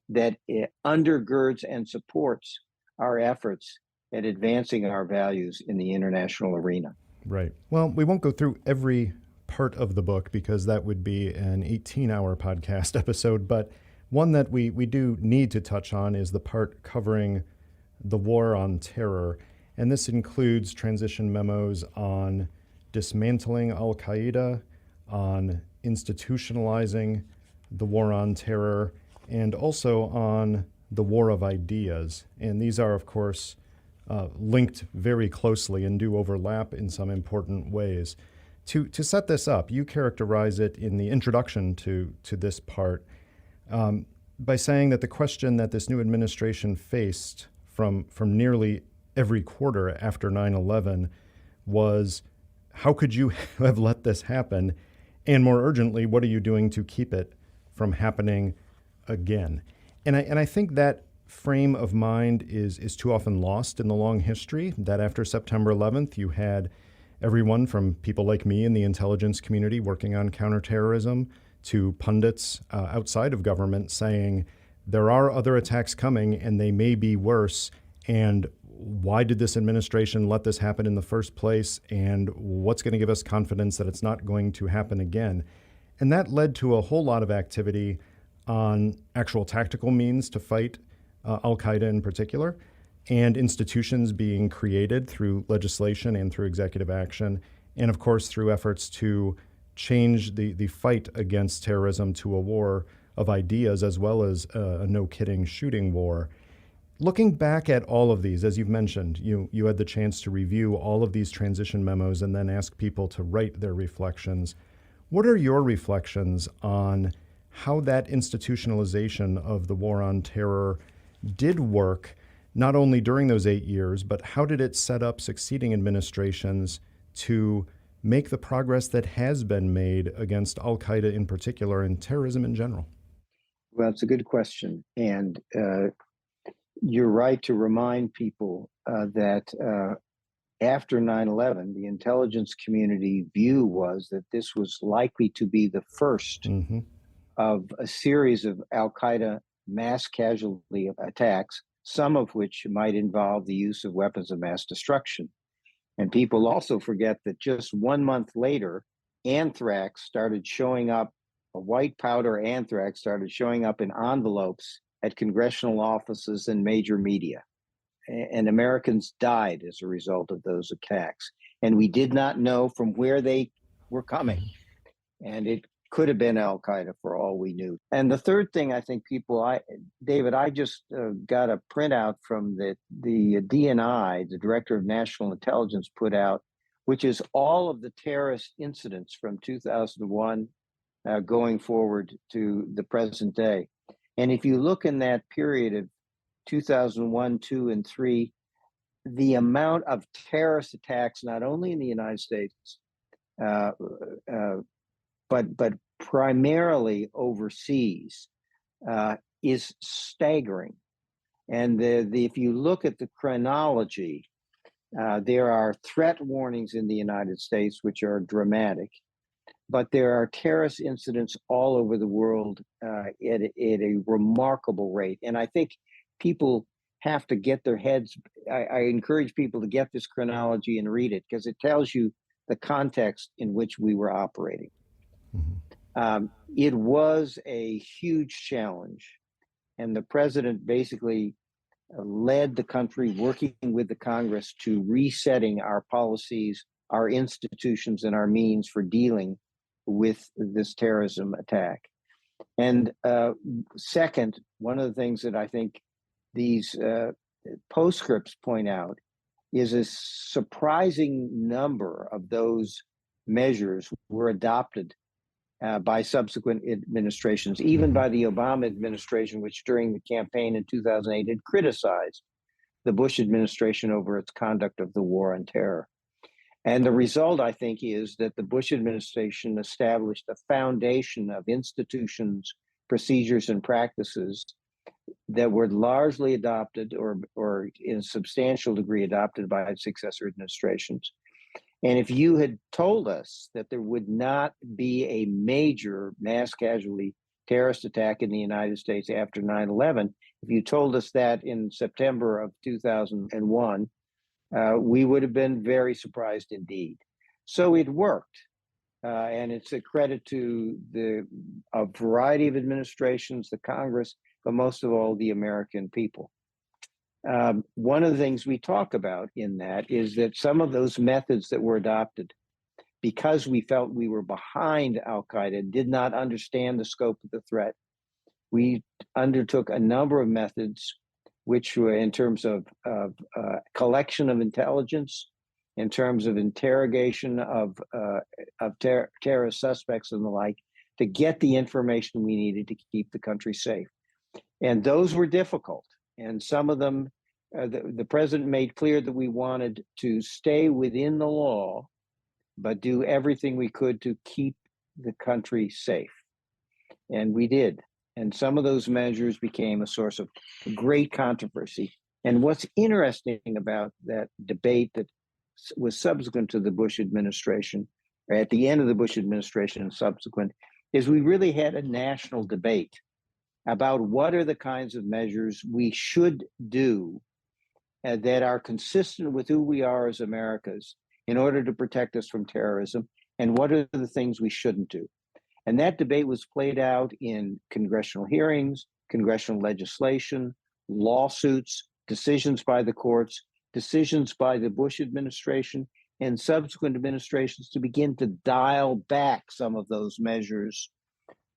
C: that it undergirds and supports our efforts at advancing our values in the international arena.
B: Right. Well, we won't go through every part of the book because that would be an 18-hour podcast episode, but one that we do need to touch on is the part covering the war on terror. And this includes transition memos on dismantling al-Qaeda, on institutionalizing the war on terror, and also on the war of ideas. And these are, of course, linked very closely and do overlap in some important ways. To set this up, you characterize it in the introduction to this part by saying that the question that this new administration faced from nearly every quarter after 9/11 was, how could you have let this happen? And more urgently, what are you doing to keep it from happening again? And I think that frame of mind is too often lost in the long history, that after September 11th, you had everyone from people like me in the intelligence community working on counterterrorism to pundits outside of government saying there are other attacks coming and they may be worse. And why did this administration let this happen in the first place? And what's going to give us confidence that it's not going to happen again? And that led to a whole lot of activity on actual tactical means to fight al-Qaeda in particular, and institutions being created through legislation and through executive action, and of course through efforts to change the fight against terrorism to a war of ideas as well as a no-kidding shooting war. Looking back at all of these, as you've mentioned, you had the chance to review all of these transition memos and then ask people to write their reflections. What are your reflections on how that institutionalization of the war on terror did work, not only during those 8 years, but how did it set up succeeding administrations to make the progress that has been made against al-Qaeda in particular and terrorism in general?
C: Well, it's a good question. And you're right to remind people that after 9/11, the intelligence community view was that this was likely to be the first of a series of al-Qaeda mass casualty attacks, some of which might involve the use of weapons of mass destruction. And people also forget that just 1 month later, anthrax started showing up, a white powder anthrax started showing up in envelopes at congressional offices and major media. And Americans died as a result of those attacks. And we did not know from where they were coming. And it could have been al-Qaeda for all we knew. And the third thing I think David, I just got a printout from the DNI, the Director of National Intelligence, put out, which is all of the terrorist incidents from 2001 going forward to the present day. And if you look in that period of 2001, 2, and 3, the amount of terrorist attacks, not only in the United States, but primarily overseas, is staggering. And if you look at the chronology, there are threat warnings in the United States, which are dramatic, but there are terrorist incidents all over the world at a remarkable rate. And I think people have to get their heads, I encourage people to get this chronology and read it, because it tells you the context in which we were operating. It was a huge challenge, and the president basically led the country, working with the Congress, to resetting our policies, our institutions, and our means for dealing with this terrorism attack. And second, one of the things that I think these postscripts point out is a surprising number of those measures were adopted by subsequent administrations, even by the Obama administration, which during the campaign in 2008 had criticized the Bush administration over its conduct of the war on terror. And the result, I think, is that the Bush administration established a foundation of institutions, procedures, and practices that were largely adopted or in a substantial degree adopted by successor administrations. And if you had told us that there would not be a major mass casualty terrorist attack in the United States after 9/11, if you told us that in September of 2001, we would have been very surprised indeed. So it worked. And it's a credit to a variety of administrations, the Congress, but most of all, the American people. One of the things we talk about in that is that some of those methods that were adopted, because we felt we were behind al-Qaeda, did not understand the scope of the threat. We undertook a number of methods, which were in terms of collection of intelligence, in terms of interrogation of terrorist suspects and the like, to get the information we needed to keep the country safe. And those were difficult. And some of them, the president made clear that we wanted to stay within the law, but do everything we could to keep the country safe. And we did. And some of those measures became a source of great controversy. And what's interesting about that debate that was subsequent to the Bush administration, or at the end of the Bush administration and subsequent, is we really had a national debate about what are the kinds of measures we should do that are consistent with who we are as Americans in order to protect us from terrorism, and what are the things we shouldn't do. And that debate was played out in congressional hearings, congressional legislation, lawsuits, decisions by the courts, decisions by the Bush administration and subsequent administrations to begin to dial back some of those measures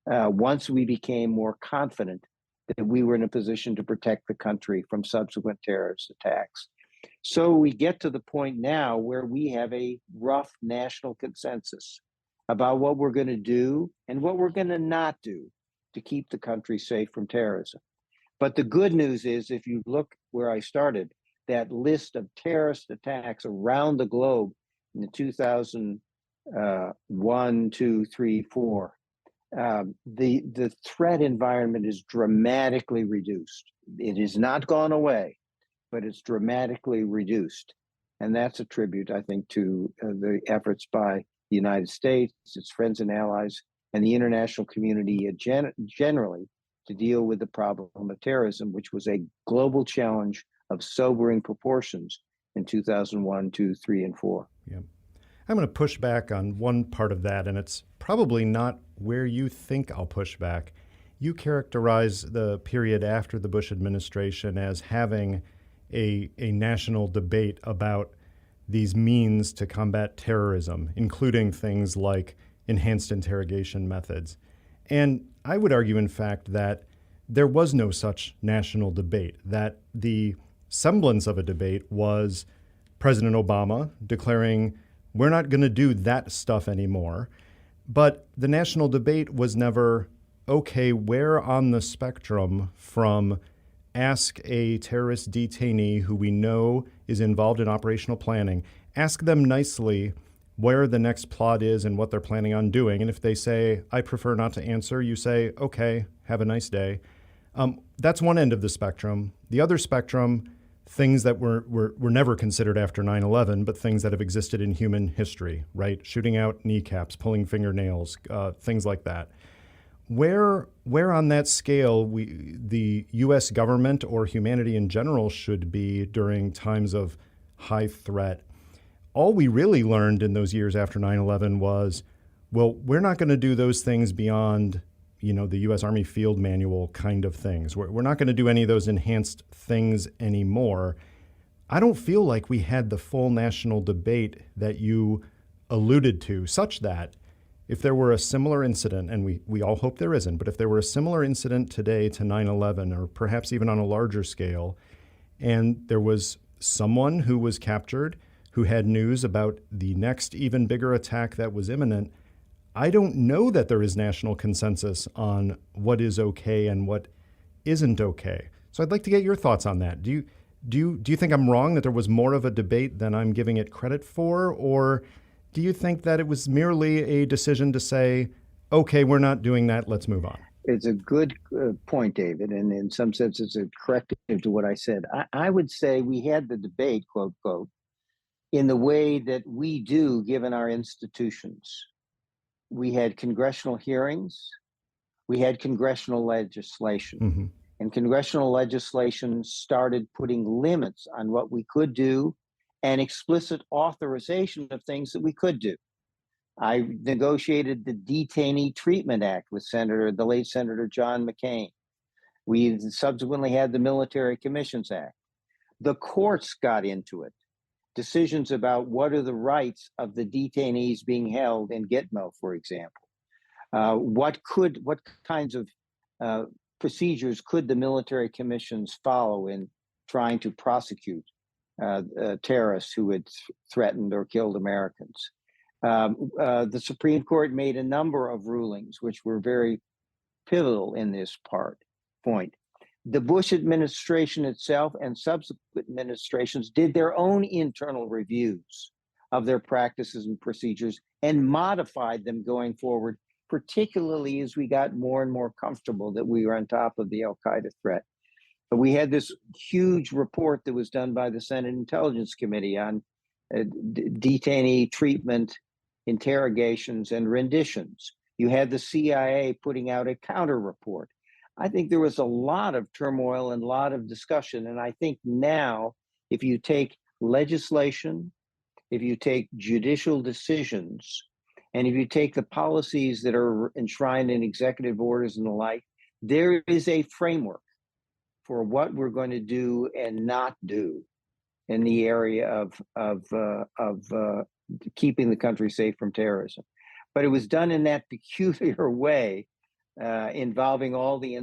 C: once we became more confident that we were in a position to protect the country from subsequent terrorist attacks. So we get to the point now where we have a rough national consensus about what we're going to do and what we're going to not do to keep the country safe from terrorism. But the good news is, if you look where I started, that list of terrorist attacks around the globe in the 2001, 2, 3, 4, the threat environment is dramatically reduced. It has not gone away, but it's dramatically reduced. And that's a tribute, I think, to the efforts by the United States, its friends and allies, and the international community generally to deal with the problem of terrorism, which was a global challenge of sobering proportions in 2001, 2, 3, and 4.
B: Yeah. I'm going to push back on one part of that, and it's probably not where you think I'll push back. You characterize the period after the Bush administration as having a national debate about these means to combat terrorism, including things like enhanced interrogation methods. And I would argue, in fact, that there was no such national debate, that the semblance of a debate was President Obama declaring, we're not going to do that stuff anymore. But the national debate was never, okay, where on the spectrum from ask a terrorist detainee who we know is involved in operational planning, ask them nicely where the next plot is and what they're planning on doing. And if they say, I prefer not to answer, you say, okay, have a nice day. That's one end of the spectrum. The other spectrum, things that were never considered after 9/11, but things that have existed in human history, right? Shooting out kneecaps, pulling fingernails, things like that. Where on that scale the U.S. government or humanity in general should be during times of high threat. All we really learned in those years after 9/11 was, well, we're not going to do those things beyond, the U.S. Army Field Manual kind of things. We're not going to do any of those enhanced things anymore. I don't feel like we had the full national debate that you alluded to, such that if there were a similar incident, and we all hope there isn't, but if there were a similar incident today to 9/11, or perhaps even on a larger scale, and there was someone who was captured who had news about the next even bigger attack that was imminent, I don't know that there is national consensus on what is okay and what isn't okay. So I'd like to get your thoughts on that. Do you think I'm wrong, that there was more of a debate than I'm giving it credit for? Or do you think that it was merely a decision to say, okay, we're not doing that, let's move on?
C: It's a good point, David, and in some sense it's a corrective to what I said. I would say we had the debate, quote, quote, in the way that we do given our institutions. We had congressional hearings, we had congressional legislation,
B: Mm-hmm.
C: and congressional legislation started putting limits on what we could do and explicit authorization of things that we could do. I negotiated the Detainee Treatment Act with the late Senator John McCain. We subsequently had the Military Commissions Act. The courts got into it. Decisions about what are the rights of the detainees being held in Gitmo, for example. What kinds of procedures could the military commissions follow in trying to prosecute terrorists who had threatened or killed Americans? The Supreme Court made a number of rulings which were very pivotal in this point. The Bush administration itself and subsequent administrations did their own internal reviews of their practices and procedures and modified them going forward, particularly as we got more and more comfortable that we were on top of the Al-Qaeda threat. But we had this huge report that was done by the Senate Intelligence Committee on detainee treatment, interrogations, and renditions. You had the CIA putting out a counter report. I think there was a lot of turmoil and a lot of discussion. And I think now, if you take legislation, if you take judicial decisions, And if you take the policies that are enshrined in executive orders and the like, there is a framework for what we're going to do and not do in the area of keeping the country safe from terrorism. But it was done in that peculiar way, involving all the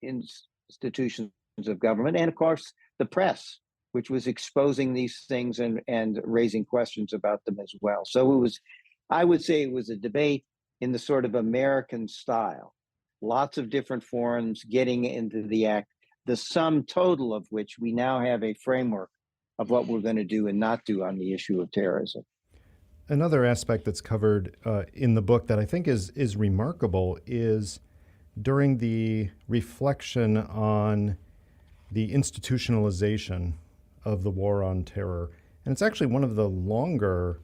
C: institutions of government and, of course, the press, which was exposing these things and raising questions about them as well. So it was, I would say it was a debate in the sort of American style, lots of different forums getting into the act, the sum total of which we now have a framework of what we're going to do and not do on the issue of terrorism.
B: Another aspect that's covered in the book that I think is remarkable is during the reflection on the institutionalization of the war on terror. And it's actually one of the longer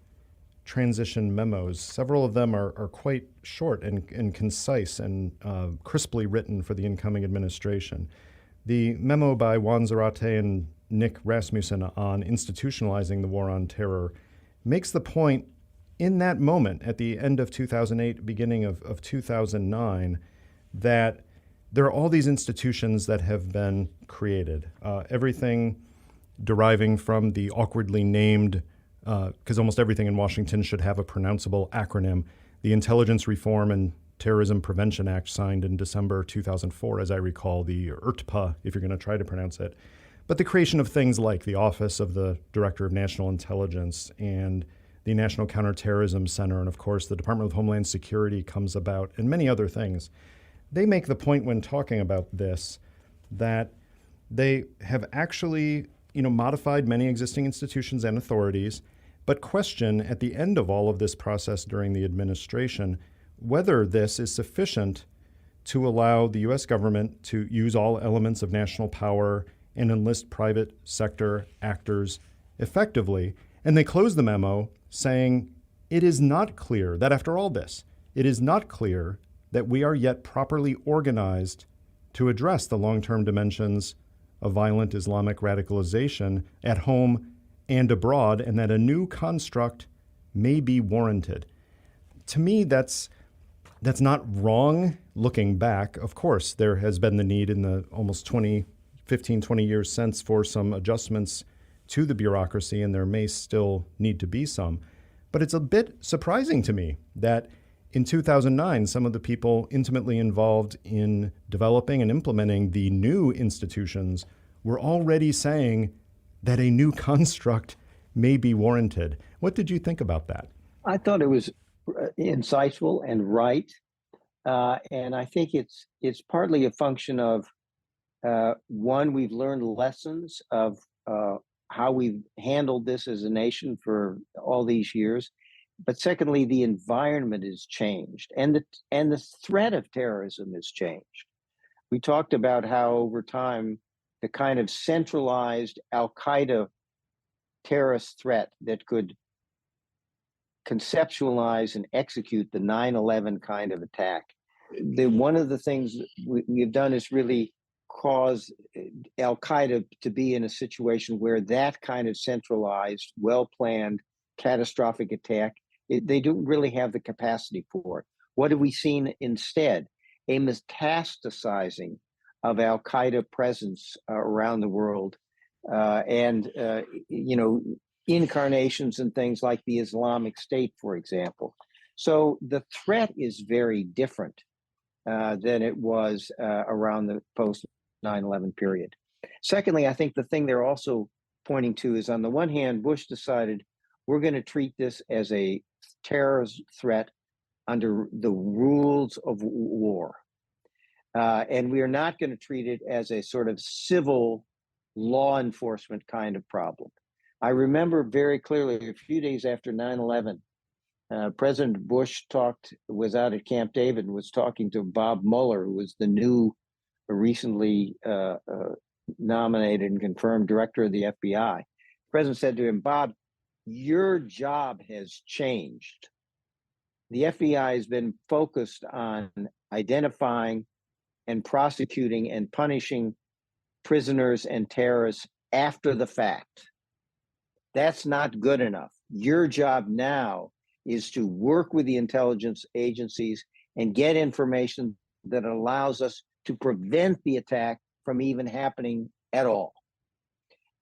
B: transition memos. Several of them are quite short and concise and crisply written for the incoming administration. The memo by Juan Zarate and Nick Rasmussen on institutionalizing the war on terror makes the point in that moment at the end of 2008, beginning of 2009, that there are all these institutions that have been created. Everything deriving from the awkwardly named, because almost everything in Washington should have a pronounceable acronym, the Intelligence Reform and Terrorism Prevention Act, signed in December 2004, as I recall, the IRTPA, if you're going to try to pronounce it. But the creation of things like the Office of the Director of National Intelligence and the National Counterterrorism Center, and of course the Department of Homeland Security comes about, and many other things. They make the point when talking about this that they have actually, modified many existing institutions and authorities, but question at the end of all of this process during the administration whether this is sufficient to allow the U.S. government to use all elements of national power and enlist private sector actors effectively. And they close the memo saying, it is not clear that after all this, it is not clear that we are yet properly organized to address the long-term dimensions of violent Islamic radicalization at home and abroad, and that a new construct may be warranted. To me, that's not wrong looking back. Of course, there has been the need in the almost 15, 20 years since for some adjustments to the bureaucracy, and there may still need to be some. But it's a bit surprising to me that in 2009, some of the people intimately involved in developing and implementing the new institutions were already saying that a new construct may be warranted. What did you think about that?
C: I thought it was insightful and right. And I think it's partly a function of, one, we've learned lessons of how we've handled this as a nation for all these years. But secondly, the environment has changed, and the threat of terrorism has changed. We talked about how over time, the kind of centralized Al-Qaeda terrorist threat that could conceptualize and execute the 9/11 kind of attack. One of the things we've done is really cause Al-Qaeda to be in a situation where that kind of centralized, well-planned, catastrophic attack, they don't really have the capacity for it. What have we seen instead? A metastasizing of Al-Qaeda presence around the world, and incarnations and things like the Islamic State, for example. So the threat is very different than it was around the post 9/11 period. Secondly, I think the thing they're also pointing to is, on the one hand, Bush decided we're going to treat this as a terrorist threat under the rules of war. And we are not going to treat it as a sort of civil law enforcement kind of problem. I remember very clearly a few days after 9/11, President Bush was out at Camp David and was talking to Bob Mueller, who was the new, recently nominated and confirmed director of the FBI. The president said to him, Bob, your job has changed. The FBI has been focused on identifying and prosecuting and punishing prisoners and terrorists after the fact. That's not good enough. Your job now is to work with the intelligence agencies and get information that allows us to prevent the attack from even happening at all.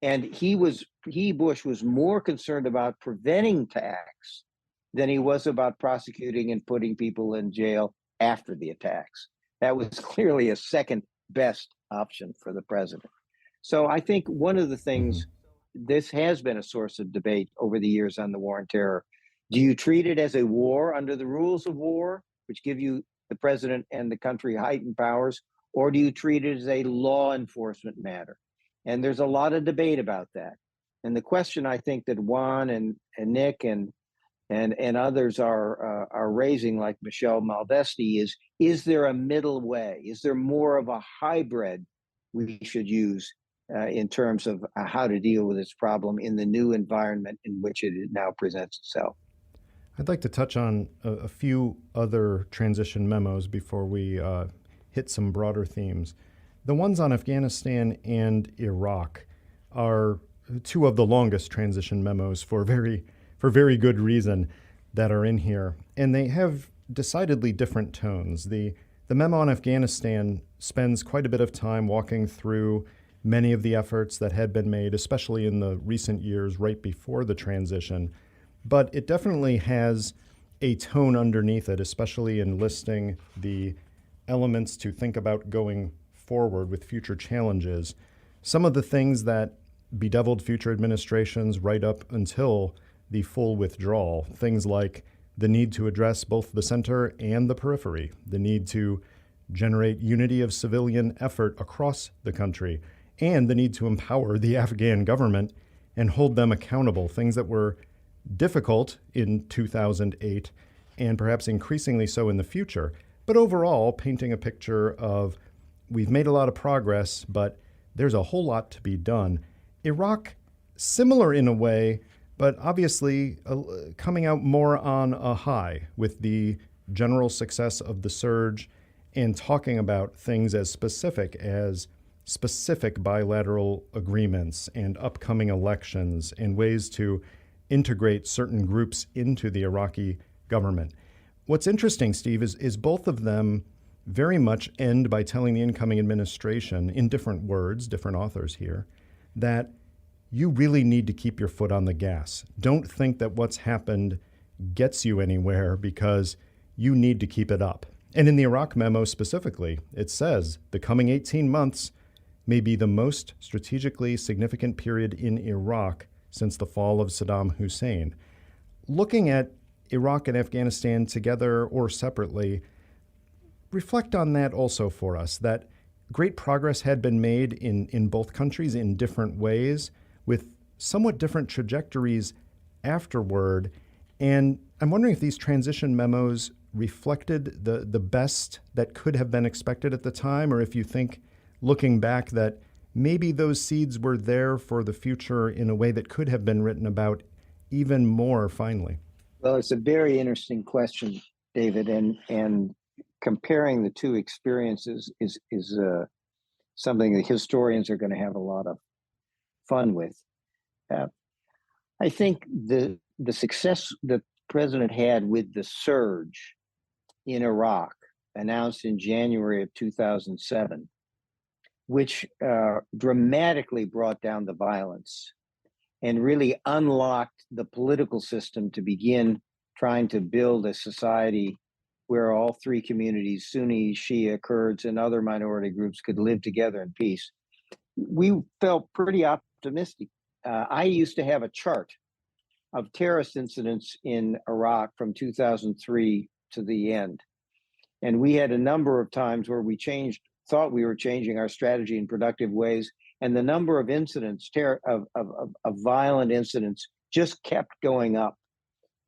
C: And Bush was more concerned about preventing attacks than he was about prosecuting and putting people in jail after the attacks. That was clearly a second best option for the president. So I think one of the things, this has been a source of debate over the years on the war on terror. Do you treat it as a war under the rules of war, which give you the president and the country heightened powers, or do you treat it as a law enforcement matter? And there's a lot of debate about that. And the question I think that Juan and Nick and others are raising, like Michelle Maldesti, is there a middle way? Is there more of a hybrid we should use in terms of how to deal with this problem in the new environment in which it now presents itself?
B: I'd like to touch on a few other transition memos before we hit some broader themes. The ones on Afghanistan and Iraq are two of the longest transition memos for very good reason that are in here, and they have decidedly different tones. The memo on Afghanistan spends quite a bit of time walking through many of the efforts that had been made, especially in the recent years right before the transition, but it definitely has a tone underneath it, especially in listing the elements to think about going forward with future challenges. Some of the things that bedeviled future administrations right up until the full withdrawal, things like the need to address both the center and the periphery, the need to generate unity of civilian effort across the country, and the need to empower the Afghan government and hold them accountable, things that were difficult in 2008 and perhaps increasingly so in the future. But overall, painting a picture of we've made a lot of progress, but there's a whole lot to be done. Iraq, similar in a way, but obviously coming out more on a high with the general success of the surge and talking about things as specific bilateral agreements and upcoming elections and ways to integrate certain groups into the Iraqi government. What's interesting, Steve, is both of them very much end by telling the incoming administration, in different words, different authors here, that you really need to keep your foot on the gas. Don't think that what's happened gets you anywhere, because you need to keep it up. And in the Iraq memo specifically, it says the coming 18 months may be the most strategically significant period in Iraq since the fall of Saddam Hussein. Looking at Iraq and Afghanistan together or separately, reflect on that also for us, that great progress had been made in both countries in different ways with somewhat different trajectories afterward. And I'm wondering if these transition memos reflected the best that could have been expected at the time, or if you think, looking back, that maybe those seeds were there for the future in a way that could have been written about even more finely.
C: Well, it's a very interesting question, David, and comparing the two experiences is something that historians are going to have a lot of fun with. I think the success that the president had with the surge in Iraq, announced in January of 2007, which dramatically brought down the violence and really unlocked the political system to begin trying to build a society where all three communities, Sunni, Shia, Kurds, and other minority groups, could live together in peace. We felt pretty optimistic. I used to have a chart of terrorist incidents in Iraq from 2003 to the end. And we had a number of times where we thought we were changing our strategy in productive ways. And the number of incidents, of violent incidents, just kept going up.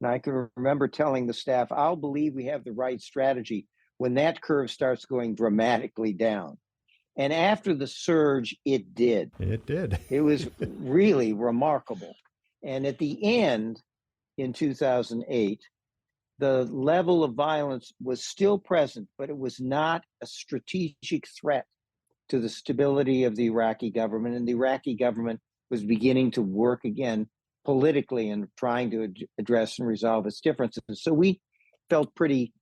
C: And I can remember telling the staff, I'll believe we have the right strategy when that curve starts going dramatically down. And after the surge, it did.
B: It did.
C: It was really remarkable. And at the end, in 2008, the level of violence was still present, but it was not a strategic threat to the stability of the Iraqi government. And the Iraqi government was beginning to work again politically and trying to address and resolve its differences. So we felt pretty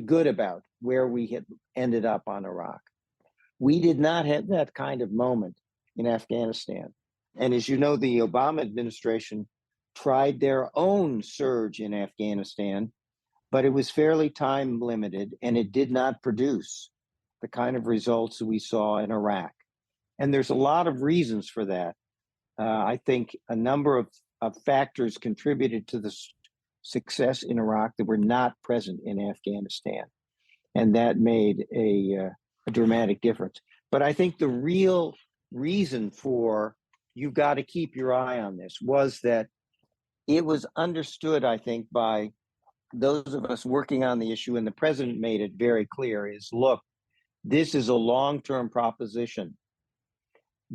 C: good about where we had ended up on Iraq. We did not have that kind of moment in Afghanistan. And as you know, the Obama administration tried their own surge in Afghanistan, but it was fairly time limited and it did not produce the kind of results that we saw in Iraq. And there's a lot of reasons for that. I think a number of factors contributed to the success in Iraq that were not present in Afghanistan. And that made a dramatic difference. But I think the real reason for you've got to keep your eye on this was that it was understood, I think, by those of us working on the issue, and the president made it very clear, is look, this is a long-term proposition.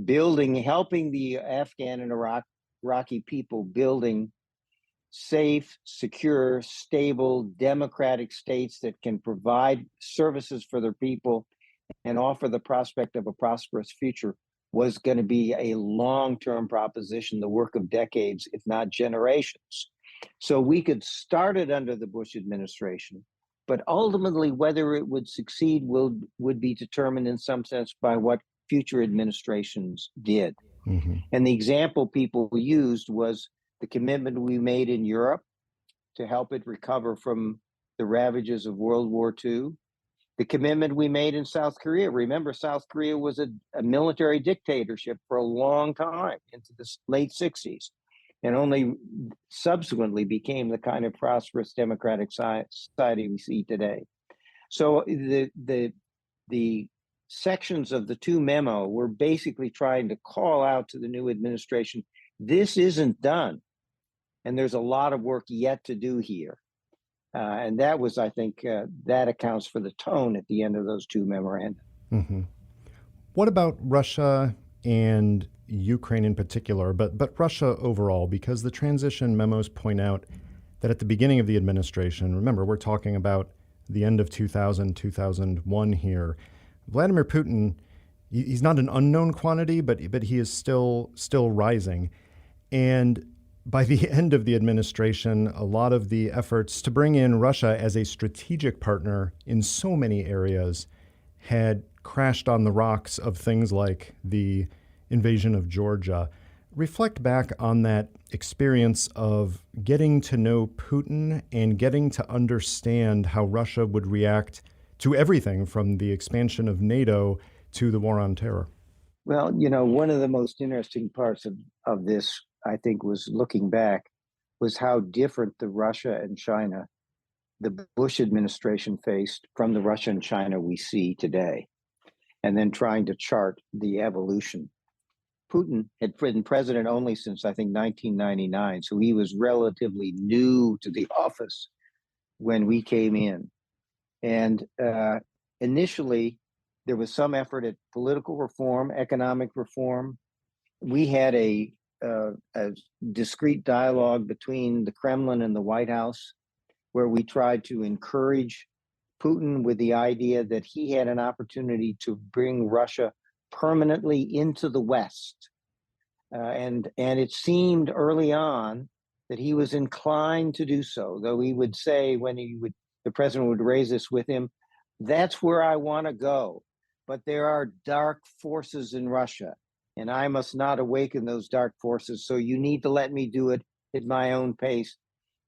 C: Helping the Afghan and Iraqi people building safe, secure, stable, democratic states that can provide services for their people and offer the prospect of a prosperous future was going to be a long-term proposition, the work of decades, if not generations. So we could start it under the Bush administration, but ultimately whether it would succeed would be determined in some sense by what future administrations did. Mm-hmm. And the example people used was the commitment we made in Europe to help it recover from the ravages of World War II. The commitment we made in South Korea. Remember, South Korea was a military dictatorship for a long time into the late 60s, and only subsequently became the kind of prosperous democratic society we see today. So the sections of the two memo were basically trying to call out to the new administration, this isn't done. And there's a lot of work yet to do here. And that was, I think, that accounts for the tone at the end of those two memoranda.
B: Mm-hmm. What about Russia and Ukraine in particular, but Russia overall? Because the transition memos point out that at the beginning of the administration, remember, we're talking about the end of 2000, 2001 here, Vladimir Putin, he's not an unknown quantity, but he is still rising. And by the end of the administration, a lot of the efforts to bring in Russia as a strategic partner in so many areas had crashed on the rocks of things like the invasion of Georgia. Reflect back on that experience of getting to know Putin and getting to understand how Russia would react to everything from the expansion of NATO to the war on terror.
C: Well, you know, one of the most interesting parts of this, I think, was looking back, was how different the Russia and China, the Bush administration faced from the Russia and China we see today, and then trying to chart the evolution. Putin had been president only since, I think, 1999, so he was relatively new to the office when we came in. And initially, there was some effort at political reform, economic reform. We had a discrete dialogue between the Kremlin and the White House, where we tried to encourage Putin with the idea that he had an opportunity to bring Russia permanently into the West. And it seemed early on that he was inclined to do so, though he would say when the president would raise this with him, that's where I want to go. But there are dark forces in Russia, and I must not awaken those dark forces. So you need to let me do it at my own pace,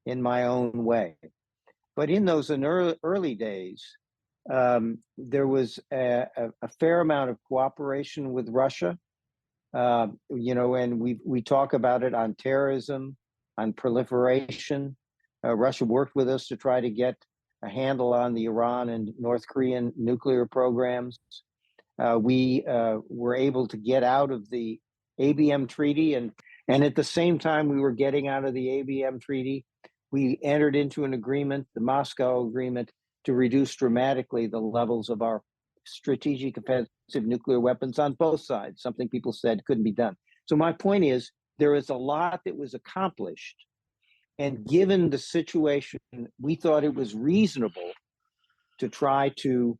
C: in my own way. But in those early days, there was a fair amount of cooperation with Russia. You know, and we talk about it on terrorism, on proliferation. Russia worked with us to try to get a handle on the Iran and North Korean nuclear programs. We were able to get out of the ABM treaty, and at the same time we were getting out of the ABM treaty, we entered into an agreement, the Moscow Agreement, to reduce dramatically the levels of our strategic offensive nuclear weapons on both sides, something people said couldn't be done. So my point is, there is a lot that was accomplished. And given the situation, we thought it was reasonable to try to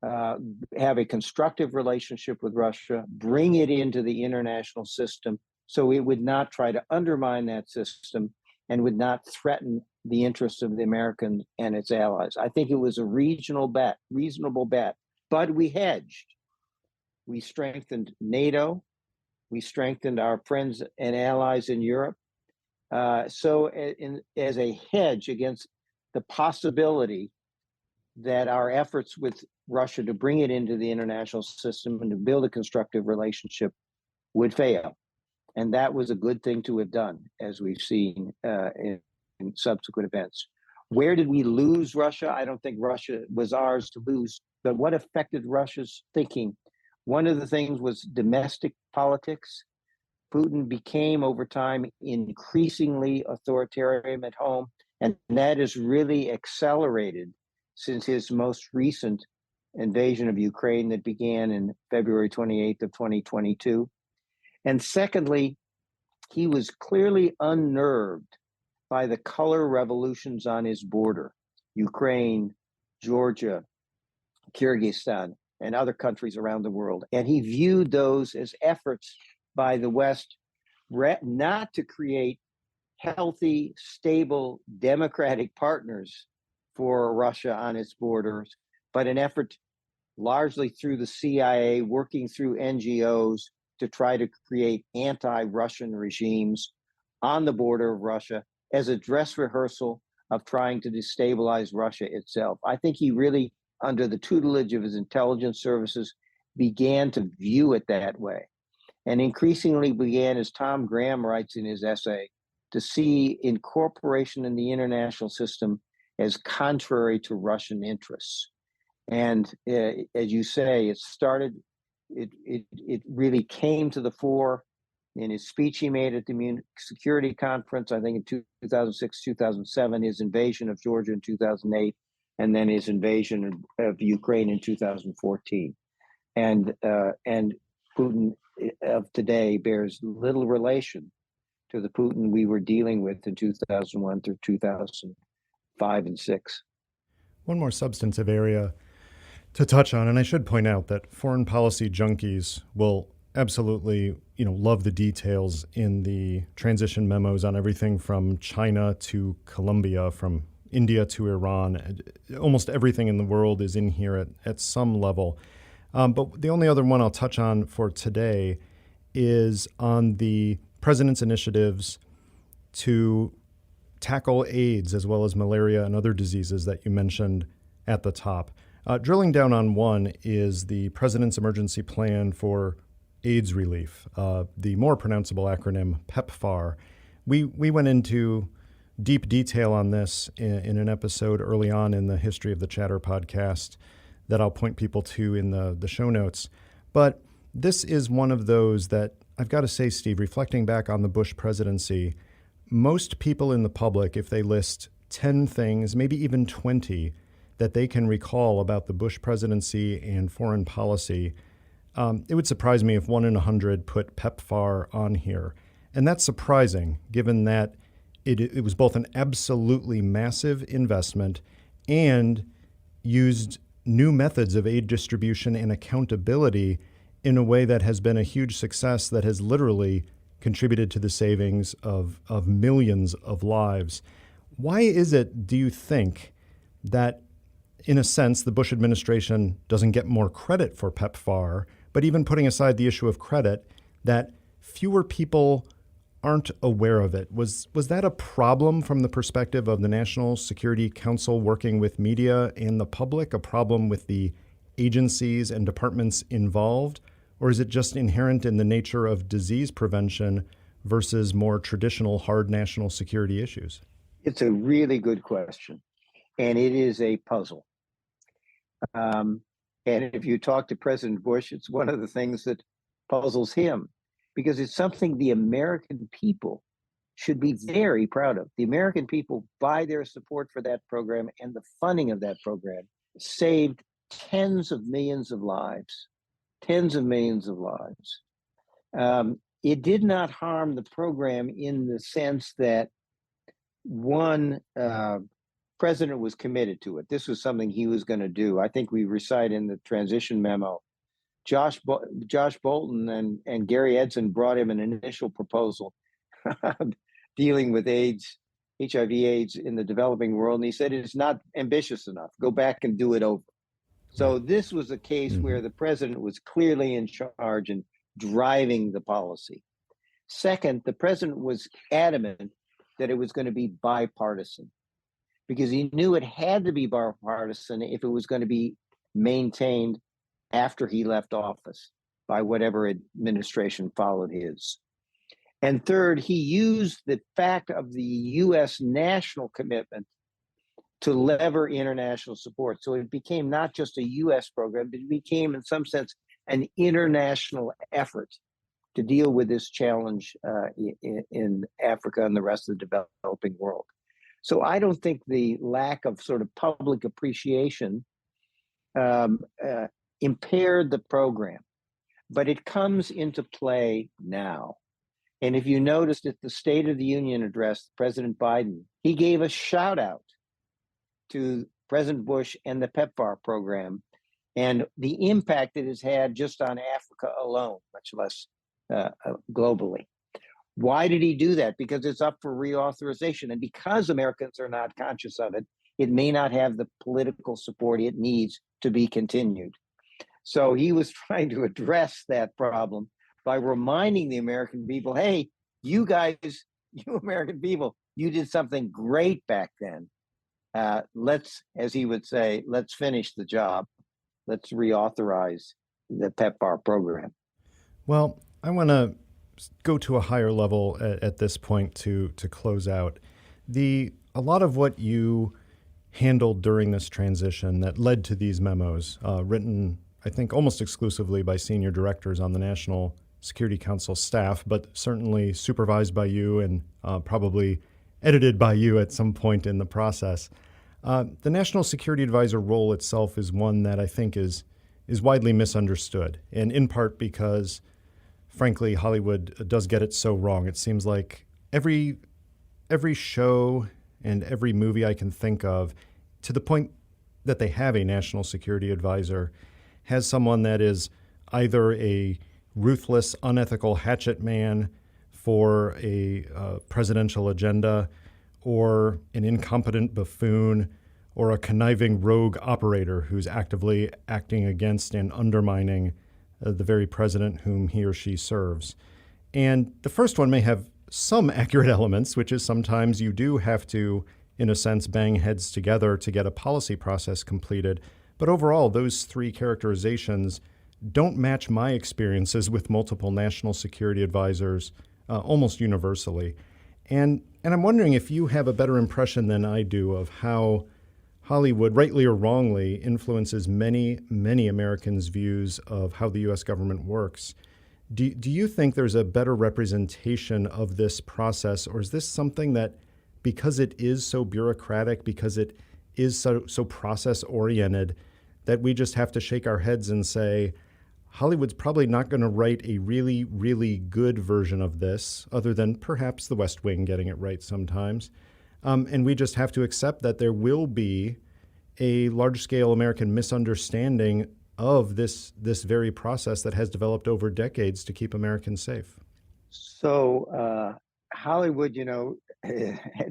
C: have a constructive relationship with Russia, bring it into the international system so it would not try to undermine that system and would not threaten the interests of the Americans and its allies. I think it was a reasonable bet, but we hedged. We strengthened NATO. We strengthened our friends and allies in Europe. As a hedge against the possibility that our efforts with Russia to bring it into the international system and to build a constructive relationship would fail. And that was a good thing to have done, as we've seen in subsequent events. Where did we lose Russia? I don't think Russia was ours to lose, but what affected Russia's thinking? One of the things was domestic politics. Putin became, over time, increasingly authoritarian at home, and that is really accelerated since his most recent invasion of Ukraine that began in February 28th of 2022. And secondly, he was clearly unnerved by the color revolutions on his border, Ukraine, Georgia, Kyrgyzstan, and other countries around the world. And he viewed those as efforts by the West not to create healthy, stable, democratic partners for Russia on its borders, but an effort largely through the CIA, working through NGOs to try to create anti-Russian regimes on the border of Russia as a dress rehearsal of trying to destabilize Russia itself. I think he really, under the tutelage of his intelligence services, began to view it that way. And increasingly began, as Tom Graham writes in his essay, to see incorporation in the international system as contrary to Russian interests. And as you say, it really came to the fore in his speech he made at the Munich Security Conference, I think in 2006, 2007, his invasion of Georgia in 2008, and then his invasion of Ukraine in 2014. And Putin of today bears little relation to the Putin we were dealing with in 2001 through 2005 and 6.
B: One more substantive area to touch on, and I should point out that foreign policy junkies will absolutely, love the details in the transition memos on everything from China to Colombia, from India to Iran. Almost everything in the world is in here at some level. But the only other one I'll touch on for today is on the president's initiatives to tackle AIDS as well as malaria and other diseases that you mentioned at the top. Drilling down on one is the president's emergency plan for AIDS relief, the more pronounceable acronym PEPFAR. We went into deep detail on this in an episode early on in the History of the Chatter podcast that I'll point people to in the show notes. But this is one of those that I've got to say, Steve, reflecting back on the Bush presidency, most people in the public, if they list 10 things, maybe even 20, that they can recall about the Bush presidency and foreign policy, it would surprise me if 1 in 100 put PEPFAR on here. And that's surprising, given that it was both an absolutely massive investment and used new methods of aid distribution and accountability in a way that has been a huge success that has literally contributed to the savings of millions of lives. Why is it, do you think, that in a sense the Bush administration doesn't get more credit for PEPFAR, but even putting aside the issue of credit, that fewer people aren't aware of it? Was that a problem from the perspective of the National Security Council working with media and the public, a problem with the agencies and departments involved? Or is it just inherent in the nature of disease prevention versus more traditional hard national security issues?
C: It's a really good question, and it is a puzzle. And if you talk to President Bush, it's one of the things that puzzles him, because it's something the American people should be very proud of. The American people, by their support for that program and the funding of that program, saved tens of millions of lives. It did not harm the program in the sense that one president was committed to it. This was something he was going to do. I think we recite in the transition memo Josh Bolten and Gary Edson brought him an initial proposal dealing with AIDS, HIV/AIDS in the developing world, and he said it's not ambitious enough. Go back and do it over. So this was a case where the president was clearly in charge and driving the policy. Second, the president was adamant that it was going to be bipartisan because he knew it had to be bipartisan if it was going to be maintained after he left office by whatever administration followed his. And third, he used the fact of the U.S. national commitment to lever international support. So it became not just a U.S. program, but it became, in some sense, an international effort to deal with this challenge in Africa and the rest of the developing world. So I don't think the lack of sort of public appreciation impaired the program, but it comes into play now. And if you noticed at the State of the Union address, President Biden, he gave a shout out to President Bush and the PEPFAR program and the impact it has had just on Africa alone, much less globally. Why did he do that? Because it's up for reauthorization. And because Americans are not conscious of it, it may not have the political support it needs to be continued. So he was trying to address that problem by reminding the American people, hey, you guys, you American people, you did something great back then. Let's, as he would say, let's finish the job. Let's reauthorize the PEPFAR program.
B: Well, I want to go to a higher level at this point to close out. A lot of what you handled during this transition that led to these memos, written, I think, almost exclusively by senior directors on the National Security Council staff, but certainly supervised by you and probably edited by you at some point in the process. The National Security Advisor role itself is one that I think is widely misunderstood, and in part because, frankly, Hollywood does get it so wrong. It seems like every show and every movie I can think of, to the point that they have a National Security Advisor, has someone that is either a ruthless, unethical hatchet man for a presidential agenda, or an incompetent buffoon, or a conniving rogue operator who's actively acting against and undermining the very president whom he or she serves. And the first one may have some accurate elements, which is sometimes you do have to, in a sense, bang heads together to get a policy process completed. But overall, those three characterizations don't match my experiences with multiple national security advisors almost universally. And I'm wondering if you have a better impression than I do of how Hollywood, rightly or wrongly, influences many, many Americans' views of how the U.S. government works. Do you think there's a better representation of this process, or is this something that, because it is so bureaucratic, because it is so process-oriented, that we just have to shake our heads and say, Hollywood's probably not going to write a really, really good version of this, other than perhaps The West Wing getting it right sometimes. And we just have to accept that there will be a large-scale American misunderstanding of this very process that has developed over decades to keep Americans safe.
C: So Hollywood,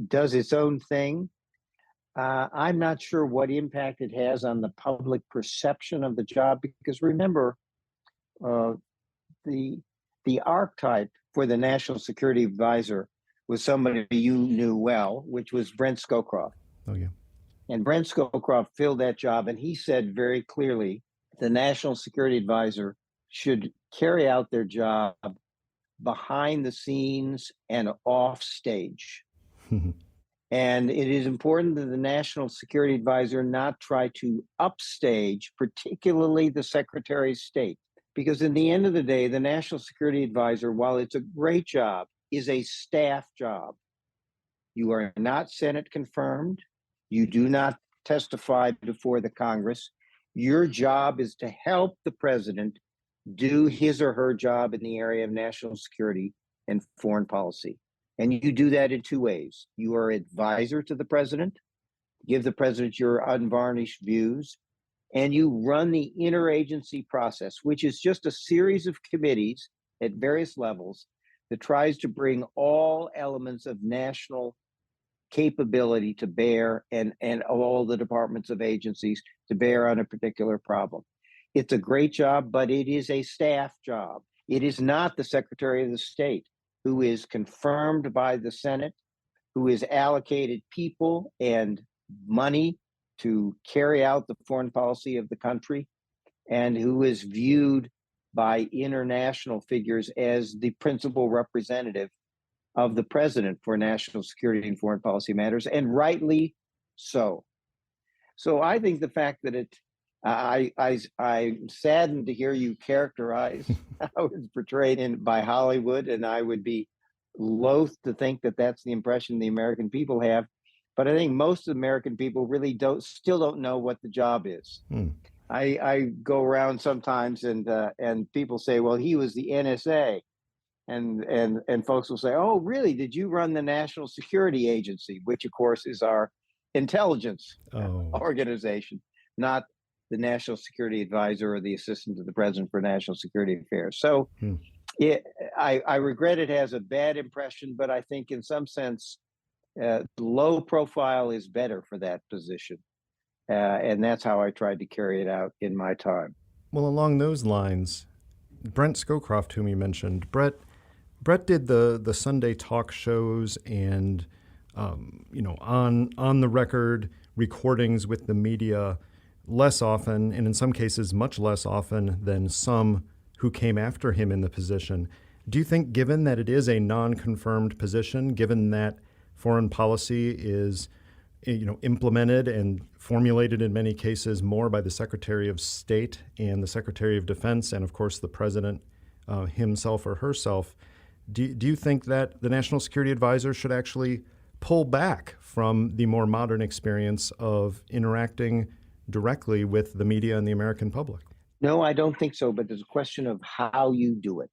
C: does its own thing. I'm not sure what impact it has on the public perception of the job, because remember, the archetype for the National Security Advisor was somebody you knew well, which was Brent Scowcroft.
B: Oh, yeah.
C: And Brent Scowcroft filled that job, and he said very clearly the National Security Advisor should carry out their job behind the scenes and off stage. And it is important that the National Security Advisor not try to upstage, particularly the Secretary of State. Because in the end of the day, the National Security Advisor, while it's a great job, is a staff job. You are not Senate confirmed. You do not testify before the Congress. Your job is to help the president do his or her job in the area of national security and foreign policy. And you do that in two ways. You are advisor to the president, give the president your unvarnished views, and you run the interagency process, which is just a series of committees at various levels that tries to bring all elements of national capability to bear and all the departments of agencies to bear on a particular problem. It's a great job, but it is a staff job. It is not the Secretary of the State who is confirmed by the Senate, who is allocated people and money to carry out the foreign policy of the country, and who is viewed by international figures as the principal representative of the president for national security and foreign policy matters, and rightly so. So I think the fact that I'm saddened to hear you characterize how it's portrayed by Hollywood, and I would be loath to think that that's the impression the American people have. But I think most American people really still don't know what the job is. I go around sometimes and people say, well, he was the NSA. And folks will say, oh, really? Did you run the National Security Agency, which, of course, is our intelligence organization, not the National Security Advisor or the Assistant to the President for National Security Affairs. So I regret it has a bad impression, but I think in some sense, low profile is better for that position. And that's how I tried to carry it out in my time.
B: Well, along those lines, Brent Scowcroft, whom you mentioned, Brett did the Sunday talk shows and on the record recordings with the media less often, and in some cases much less often than some who came after him in the position. Do you think, given that it is a non-confirmed position, given that foreign policy is implemented and formulated in many cases more by the Secretary of State and the Secretary of Defense and, of course, the President himself or herself, do you think that the National Security Advisor should actually pull back from the more modern experience of interacting directly with the media and the American public?
C: No, I don't think so, but there's a question of how you do it.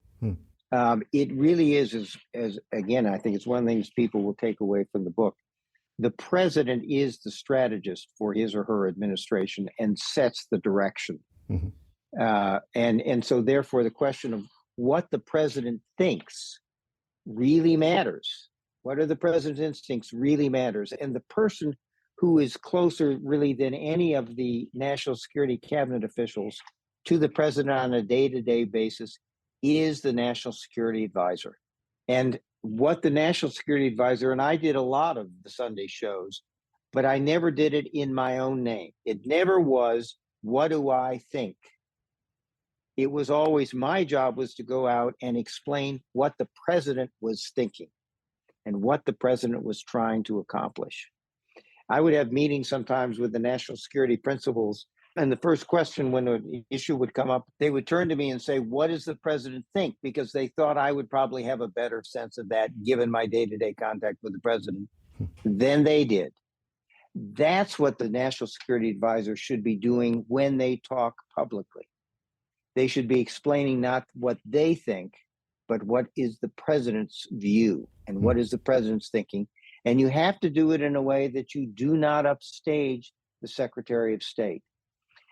C: It really is, as again, I think it's one of the things people will take away from the book. The president is the strategist for his or her administration and sets the direction. And so therefore the question of what the president thinks really matters. What are the president's instincts really matters. And the person who is closer really than any of the national security cabinet officials to the president on a day-to-day basis is the National Security Advisor. And what the National Security Advisor, and I did a lot of the Sunday shows, but I never did it in my own name. It never was, what do I think? It was always, my job was to go out and explain what the president was thinking and what the president was trying to accomplish. I would have meetings sometimes with the national security principals, and the first question when an issue would come up, they would turn to me and say, what does the president think? Because they thought I would probably have a better sense of that given my day-to-day contact with the president than they did. That's what the National Security Advisor should be doing when they talk publicly. They should be explaining not what they think, but what is the president's view and what is the president's thinking. And you have to do it in a way that you do not upstage the Secretary of State.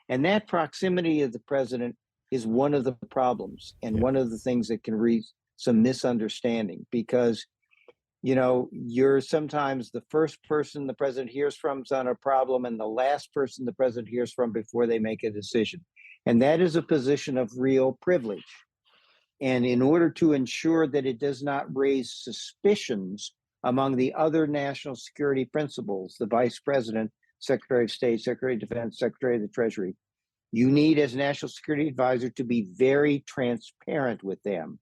C: And that proximity of the president is one of the problems and one of the things that can raise some misunderstanding, because, you're sometimes the first person the president hears from on a problem and the last person the president hears from before they make a decision. And that is a position of real privilege. And in order to ensure that it does not raise suspicions among the other national security principals, the vice president, Secretary of State, Secretary of Defense, Secretary of the Treasury, you need, as National Security Advisor, to be very transparent with them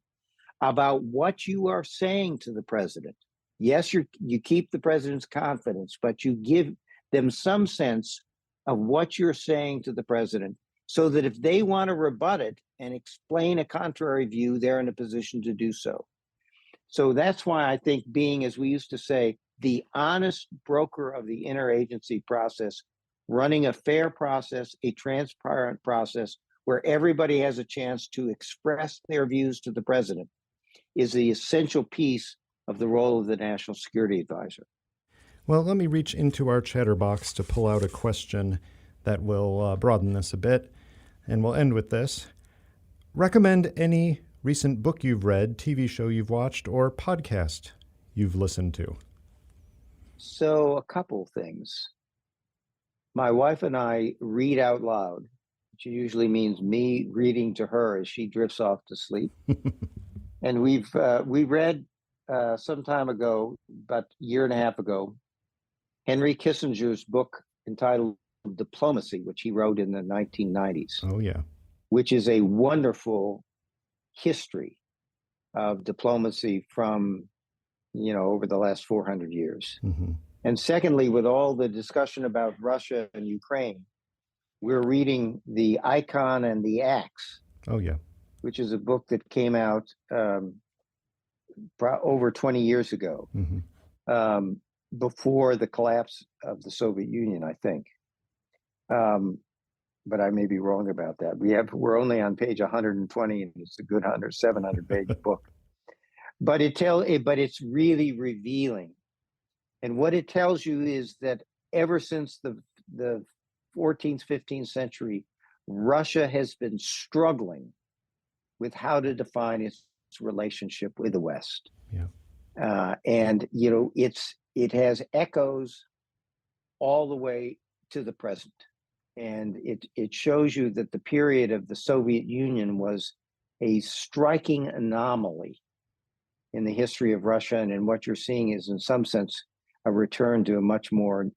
C: about what you are saying to the president. Yes, you keep the president's confidence, but you give them some sense of what you're saying to the president so that if they want to rebut it and explain a contrary view, they're in a position to do so. So that's why I think being, as we used to say, the honest broker of the interagency process, running a fair process, a transparent process where everybody has a chance to express their views to the president, is the essential piece of the role of the National Security Advisor.
B: Well, let me reach into our chatterbox to pull out a question that will broaden this a bit. And we'll end with this. Recommend any recent book you've read, TV show you've watched, or podcast you've listened to.
C: So a couple things. My wife and I read out loud, which usually means me reading to her as she drifts off to sleep. And we read some time ago, about a year and a half ago, Henry Kissinger's book entitled Diplomacy, which he wrote in the 1990s.
B: Oh, yeah.
C: Which is a wonderful history of diplomacy from, over the last 400 years. Mm-hmm. And secondly, with all the discussion about Russia and Ukraine, we're reading The Icon and the Axe.
B: Oh, yeah.
C: Which is a book that came out over 20 years ago, mm-hmm. Before the collapse of the Soviet Union, I think. But I may be wrong about that. We're only on page 120, and it's a good 700-page book. But it's really revealing. And what it tells you is that ever since the 14th, 15th century, Russia has been struggling with how to define its relationship with the West. Yeah. And it has echoes all the way to the present. And it shows you that the period of the Soviet Union was a striking anomaly in the history of Russia. And what you're seeing is, in some sense, a return to a much more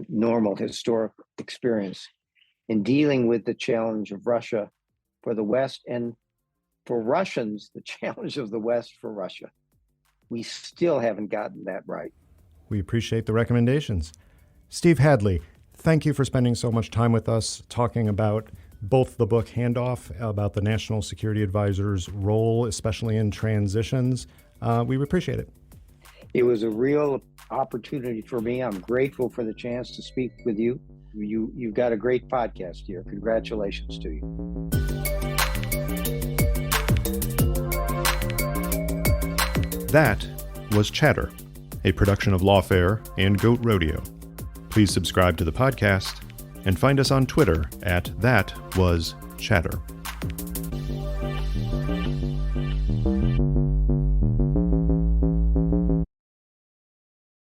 C: normal historic experience in dealing with the challenge of Russia for the West, and for Russians, the challenge of the West for Russia. We still haven't gotten that right.
B: We appreciate the recommendations. Steve Hadley, thank you for spending so much time with us talking about both the book Handoff, about the National Security Advisor's role, especially in transitions. We appreciate it.
C: It was a real opportunity for me. I'm grateful for the chance to speak with you. You've got a great podcast here. Congratulations to you.
B: That was Chatter, a production of Lawfare and Goat Rodeo. Please subscribe to the podcast and find us on Twitter @ThatWasChatter.